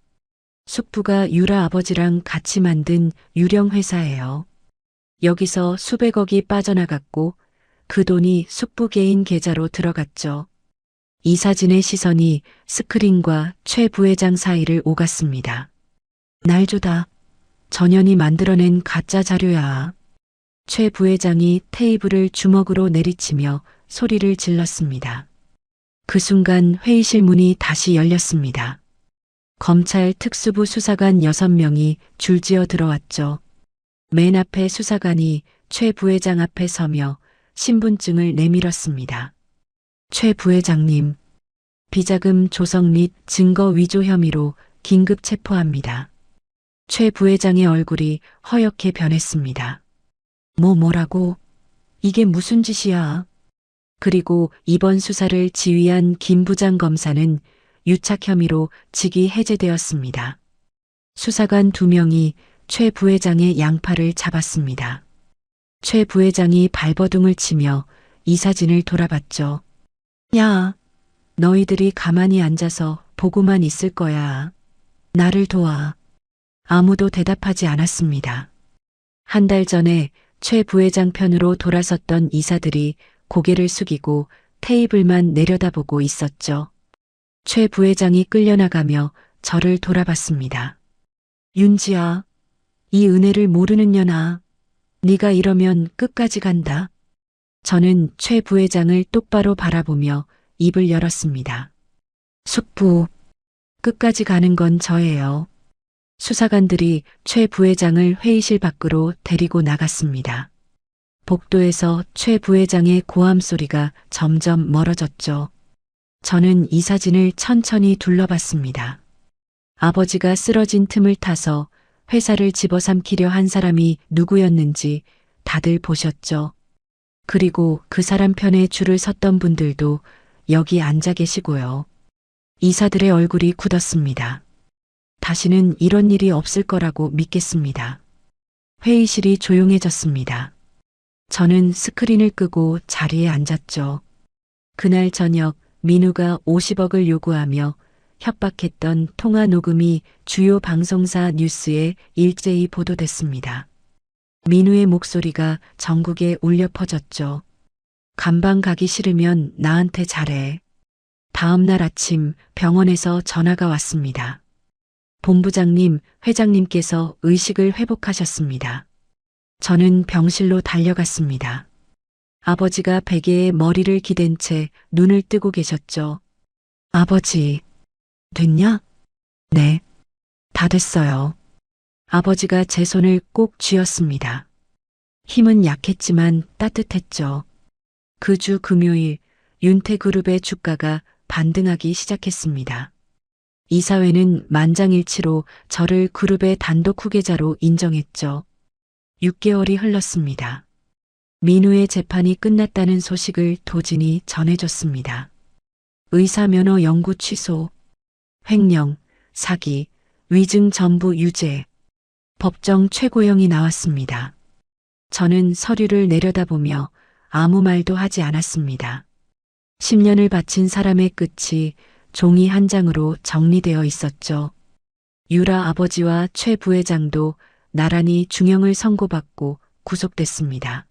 숙부가 유라 아버지랑 같이 만든 유령회사예요. 여기서 수백억이 빠져나갔고 그 돈이 숙부 개인 계좌로 들어갔죠. 이사진의 시선이 스크린과 최 부회장 사이를 오갔습니다. 날 줘다. 전현이 만들어낸 가짜 자료야. 최 부회장이 테이블을 주먹으로 내리치며 소리를 질렀습니다. 그 순간 회의실 문이 다시 열렸습니다. 검찰 특수부 수사관 6명이 줄지어 들어왔죠. 맨 앞에 수사관이 최 부회장 앞에 서며 신분증을 내밀었습니다. 최 부회장님, 비자금 조성 및 증거 위조 혐의로 긴급 체포합니다. 최 부회장의 얼굴이 허옇게 변했습니다. 뭐라고? 이게 무슨 짓이야? 그리고 이번 수사를 지휘한 김 부장 검사는 유착 혐의로 직위 해제되었습니다. 수사관 2명이 최 부회장의 양팔을 잡았습니다. 최 부회장이 발버둥을 치며 이사진을 돌아봤죠. 야, 너희들이 가만히 앉아서 보고만 있을 거야. 나를 도와. 아무도 대답하지 않았습니다. 한 달 전에 최 부회장 편으로 돌아섰던 이사들이 고개를 숙이고 테이블만 내려다보고 있었죠. 최 부회장이 끌려나가며 저를 돌아봤습니다. 윤지아, 이 은혜를 모르는 년아. 네가 이러면 끝까지 간다. 저는 최 부회장을 똑바로 바라보며 입을 열었습니다. 숙부, 끝까지 가는 건 저예요. 수사관들이 최 부회장을 회의실 밖으로 데리고 나갔습니다. 복도에서 최 부회장의 고함 소리가 점점 멀어졌죠. 저는 이사진을 천천히 둘러봤습니다. 아버지가 쓰러진 틈을 타서 회사를 집어삼키려 한 사람이 누구였는지 다들 보셨죠. 그리고 그 사람 편에 줄을 섰던 분들도 여기 앉아 계시고요. 이사들의 얼굴이 굳었습니다. 다시는 이런 일이 없을 거라고 믿겠습니다. 회의실이 조용해졌습니다. 저는 스크린을 끄고 자리에 앉았죠. 그날 저녁 민우가 50억을 요구하며 협박했던 통화 녹음이 주요 방송사 뉴스에 일제히 보도됐습니다. 민우의 목소리가 전국에 울려 퍼졌죠. 감방 가기 싫으면 나한테 잘해. 다음 날 아침 병원에서 전화가 왔습니다. 본부장님, 회장님께서 의식을 회복하셨습니다. 저는 병실로 달려갔습니다. 아버지가 베개에 머리를 기댄 채 눈을 뜨고 계셨죠. 아버지, 됐냐? 네, 다 됐어요. 아버지가 제 손을 꼭 쥐었습니다. 힘은 약했지만 따뜻했죠. 그 주 금요일 윤태그룹의 주가가 반등하기 시작했습니다. 이사회는 만장일치로 저를 그룹의 단독 후계자로 인정했죠. 6개월이 흘렀습니다. 민우의 재판이 끝났다는 소식을 도진이 전해줬습니다. 의사면허 영구 취소, 횡령, 사기, 위증 전부 유죄, 법정 최고형이 나왔습니다. 저는 서류를 내려다보며 아무 말도 하지 않았습니다. 10년을 바친 사람의 끝이 종이 한 장으로 정리되어 있었죠. 유라 아버지와 최 부회장도 나란히 중형을 선고받고 구속됐습니다.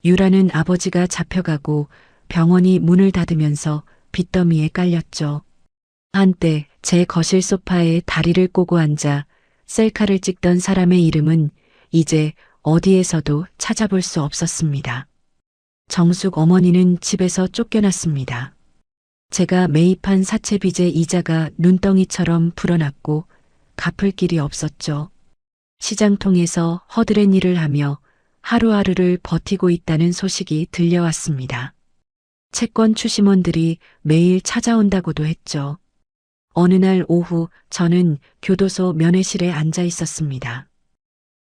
유라는 아버지가 잡혀가고 병원이 문을 닫으면서 빚더미에 깔렸죠. 한때 제 거실 소파에 다리를 꼬고 앉아 셀카를 찍던 사람의 이름은 이제 어디에서도 찾아볼 수 없었습니다. 정숙 어머니는 집에서 쫓겨났습니다. 제가 매입한 사채 빚의 이자가 눈덩이처럼 불어났고 갚을 길이 없었죠. 시장통에서 허드렛 일을 하며 하루하루를 버티고 있다는 소식이 들려왔습니다. 채권 추심원들이 매일 찾아온다고도 했죠. 어느 날 오후 저는 교도소 면회실에 앉아 있었습니다.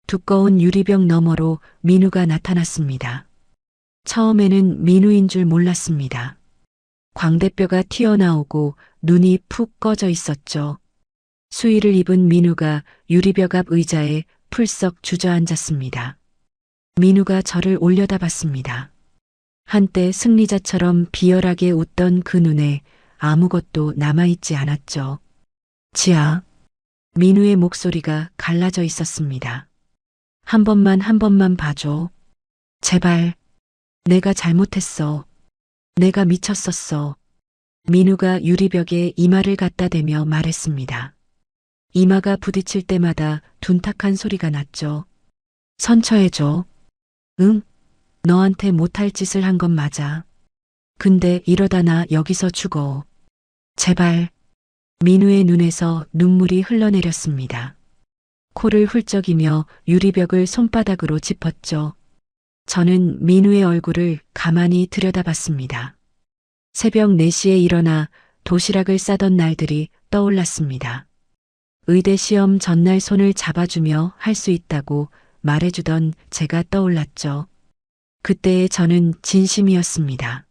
두꺼운 유리병 너머로 민우가 나타났습니다. 처음에는 민우인 줄 몰랐습니다. 광대뼈가 튀어나오고 눈이 푹 꺼져 있었죠. 수의를 입은 민우가 유리벽 앞 의자에 풀썩 주저앉았습니다. 민우가 저를 올려다봤습니다. 한때 승리자처럼 비열하게 웃던 그 눈에 아무것도 남아있지 않았죠. 지아. 민우의 목소리가 갈라져 있었습니다. 한 번만 봐줘. 제발. 내가 잘못했어. 내가 미쳤었어. 민우가 유리벽에 이마를 갖다 대며 말했습니다. 이마가 부딪힐 때마다 둔탁한 소리가 났죠. 선처해줘. 응? 너한테 못할 짓을 한 건 맞아. 근데 이러다 나 여기서 죽어. 제발. 민우의 눈에서 눈물이 흘러내렸습니다. 코를 훌쩍이며 유리벽을 손바닥으로 짚었죠. 저는 민우의 얼굴을 가만히 들여다봤습니다. 새벽 4시에 일어나 도시락을 싸던 날들이 떠올랐습니다. 의대 시험 전날 손을 잡아주며 할 수 있다고 말해주던 제가 떠올랐죠. 그때의 저는 진심이었습니다.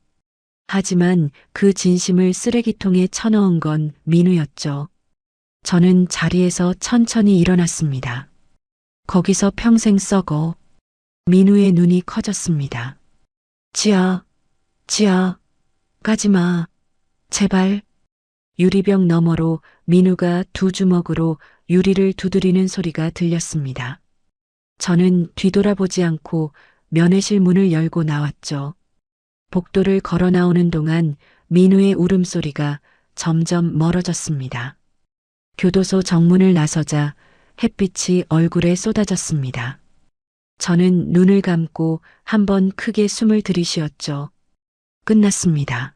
하지만 그 진심을 쓰레기통에 쳐넣은 건 민우였죠. 저는 자리에서 천천히 일어났습니다. 거기서 평생 썩어. 민우의 눈이 커졌습니다. 지아, 가지마. 제발. 유리병 너머로 민우가 두 주먹으로 유리를 두드리는 소리가 들렸습니다. 저는 뒤돌아보지 않고 면회실 문을 열고 나왔죠. 복도를 걸어 나오는 동안 민우의 울음소리가 점점 멀어졌습니다. 교도소 정문을 나서자 햇빛이 얼굴에 쏟아졌습니다. 저는 눈을 감고 한번 크게 숨을 들이쉬었죠. 끝났습니다.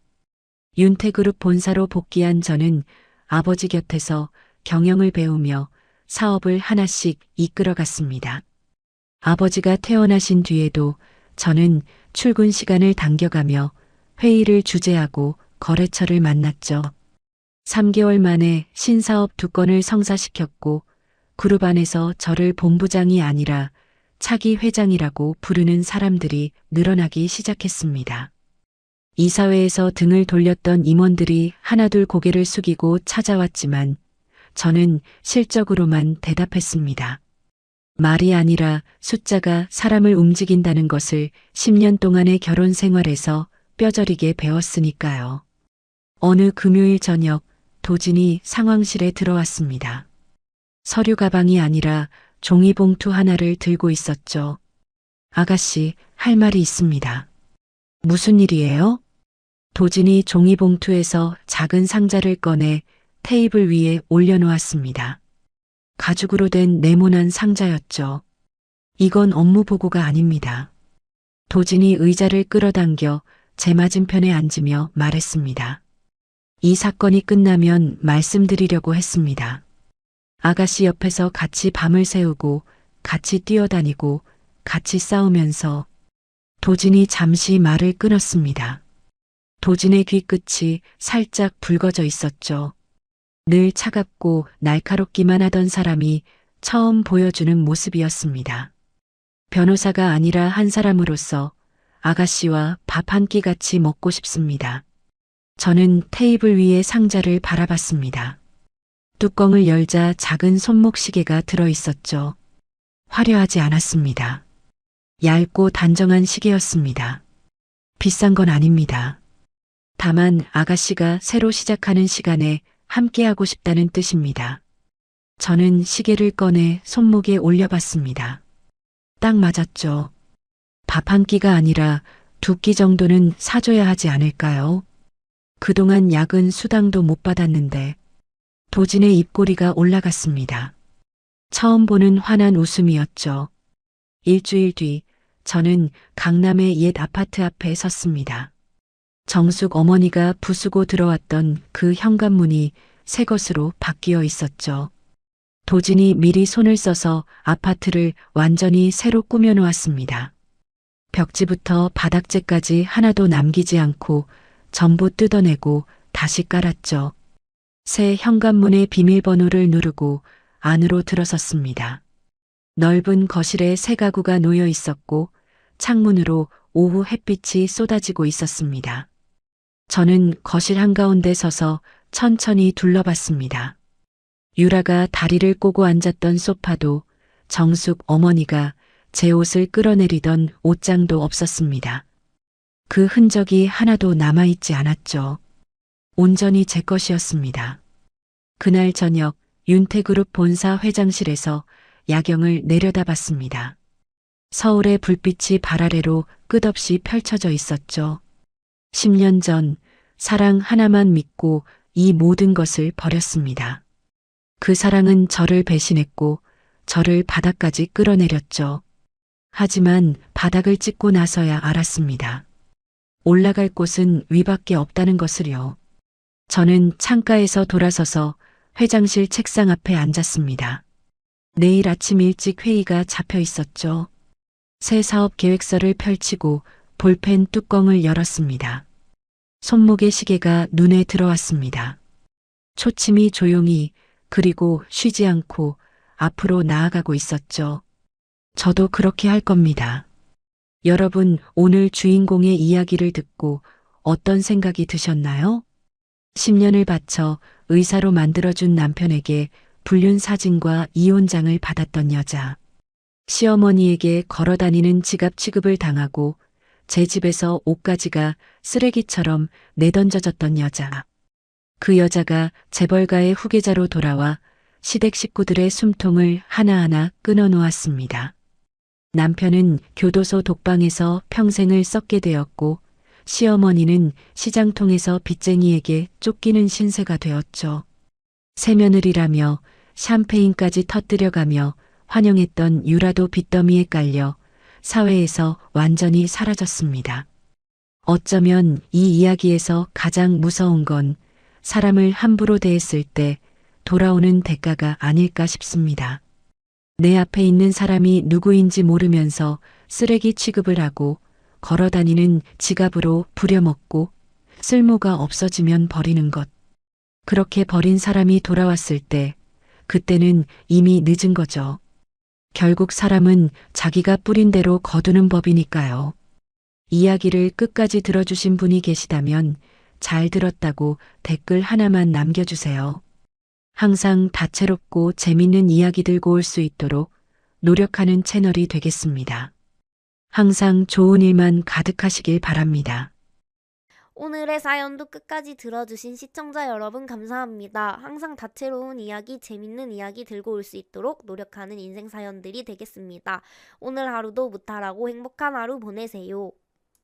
윤태그룹 본사로 복귀한 저는 아버지 곁에서 경영을 배우며 사업을 하나씩 이끌어갔습니다. 아버지가 퇴원하신 뒤에도 저는 출근 시간을 당겨가며 회의를 주재하고 거래처를 만났죠. 3개월 만에 신사업 2건을 성사시켰고 그룹 안에서 저를 본부장이 아니라 차기 회장이라고 부르는 사람들이 늘어나기 시작했습니다. 이사회에서 등을 돌렸던 임원들이 하나둘 고개를 숙이고 찾아왔지만 저는 실적으로만 대답했습니다. 말이 아니라 숫자가 사람을 움직인다는 것을 10년 동안의 결혼 생활에서 뼈저리게 배웠으니까요. 어느 금요일 저녁 도진이 상황실에 들어왔습니다. 서류 가방이 아니라 종이봉투 하나를 들고 있었죠. 아가씨, 할 말이 있습니다. 무슨 일이에요? 도진이 종이봉투에서 작은 상자를 꺼내 테이블 위에 올려놓았습니다. 가죽으로 된 네모난 상자였죠. 이건 업무 보고가 아닙니다. 도진이 의자를 끌어당겨 제 맞은편에 앉으며 말했습니다. 이 사건이 끝나면 말씀드리려고 했습니다. 아가씨 옆에서 같이 밤을 새우고 같이 뛰어다니고 같이 싸우면서 도진이 잠시 말을 끊었습니다. 도진의 귀끝이 살짝 붉어져 있었죠. 늘 차갑고 날카롭기만 하던 사람이 처음 보여주는 모습이었습니다. 변호사가 아니라 한 사람으로서 아가씨와 밥 한 끼 같이 먹고 싶습니다. 저는 테이블 위의 상자를 바라봤습니다. 뚜껑을 열자 작은 손목시계가 들어 있었죠. 화려하지 않았습니다. 얇고 단정한 시계였습니다. 비싼 건 아닙니다. 다만 아가씨가 새로 시작하는 시간에 함께하고 싶다는 뜻입니다. 저는 시계를 꺼내 손목에 올려봤습니다. 딱 맞았죠. 밥 한 끼가 아니라 2끼 정도는 사줘야 하지 않을까요? 그동안 야근 수당도 못 받았는데 도진의 입꼬리가 올라갔습니다. 처음 보는 환한 웃음이었죠. 일주일 뒤 저는 강남의 옛 아파트 앞에 섰습니다. 정숙 어머니가 부수고 들어왔던 그 현관문이 새 것으로 바뀌어 있었죠. 도진이 미리 손을 써서 아파트를 완전히 새로 꾸며 놓았습니다. 벽지부터 바닥재까지 하나도 남기지 않고 전부 뜯어내고 다시 깔았죠. 새 현관문의 비밀번호를 누르고 안으로 들어섰습니다. 넓은 거실에 새 가구가 놓여 있었고 창문으로 오후 햇빛이 쏟아지고 있었습니다. 저는 거실 한가운데 서서 천천히 둘러봤습니다. 유라가 다리를 꼬고 앉았던 소파도 정숙 어머니가 제 옷을 끌어내리던 옷장도 없었습니다. 그 흔적이 하나도 남아있지 않았죠. 온전히 제 것이었습니다. 그날 저녁 윤태그룹 본사 회장실에서 야경을 내려다봤습니다. 서울의 불빛이 발 아래로 끝없이 펼쳐져 있었죠. 10년 전 사랑 하나만 믿고 이 모든 것을 버렸습니다. 그 사랑은 저를 배신했고 저를 바닥까지 끌어내렸죠. 하지만 바닥을 찍고 나서야 알았습니다. 올라갈 곳은 위밖에 없다는 것을요. 저는 창가에서 돌아서서 회장실 책상 앞에 앉았습니다. 내일 아침 일찍 회의가 잡혀 있었죠. 새 사업 계획서를 펼치고 볼펜 뚜껑을 열었습니다. 손목의 시계가 눈에 들어왔습니다. 초침이 조용히 그리고 쉬지 않고 앞으로 나아가고 있었죠. 저도 그렇게 할 겁니다. 여러분, 오늘 주인공의 이야기를 듣고 어떤 생각이 드셨나요? 10년을 바쳐 의사로 만들어준 남편에게 불륜 사진과 이혼장을 받았던 여자. 시어머니에게 걸어다니는 지갑 취급을 당하고 제 집에서 옷가지가 쓰레기처럼 내던져졌던 여자. 그 여자가 재벌가의 후계자로 돌아와 시댁 식구들의 숨통을 하나하나 끊어놓았습니다. 남편은 교도소 독방에서 평생을 썩게 되었고 시어머니는 시장통에서 빚쟁이에게 쫓기는 신세가 되었죠. 새며느리라며 샴페인까지 터뜨려가며 환영했던 유라도 빚더미에 깔려 사회에서 완전히 사라졌습니다. 어쩌면 이 이야기에서 가장 무서운 건 사람을 함부로 대했을 때 돌아오는 대가가 아닐까 싶습니다. 내 앞에 있는 사람이 누구인지 모르면서 쓰레기 취급을 하고 걸어다니는 지갑으로 부려먹고 쓸모가 없어지면 버리는 것. 그렇게 버린 사람이 돌아왔을 때 그때는 이미 늦은 거죠. 결국 사람은 자기가 뿌린 대로 거두는 법이니까요. 이야기를 끝까지 들어주신 분이 계시다면 잘 들었다고 댓글 하나만 남겨주세요. 항상 다채롭고 재밌는 이야기 들고 올 수 있도록 노력하는 채널이 되겠습니다. 항상 좋은 일만 가득하시길 바랍니다. 오늘의 사연도 끝까지 들어주신 시청자 여러분 감사합니다. 항상 다채로운 이야기, 재밌는 이야기 들고 올 수 있도록 노력하는 인생 사연들이 되겠습니다. 오늘 하루도 무탈하고 행복한 하루 보내세요.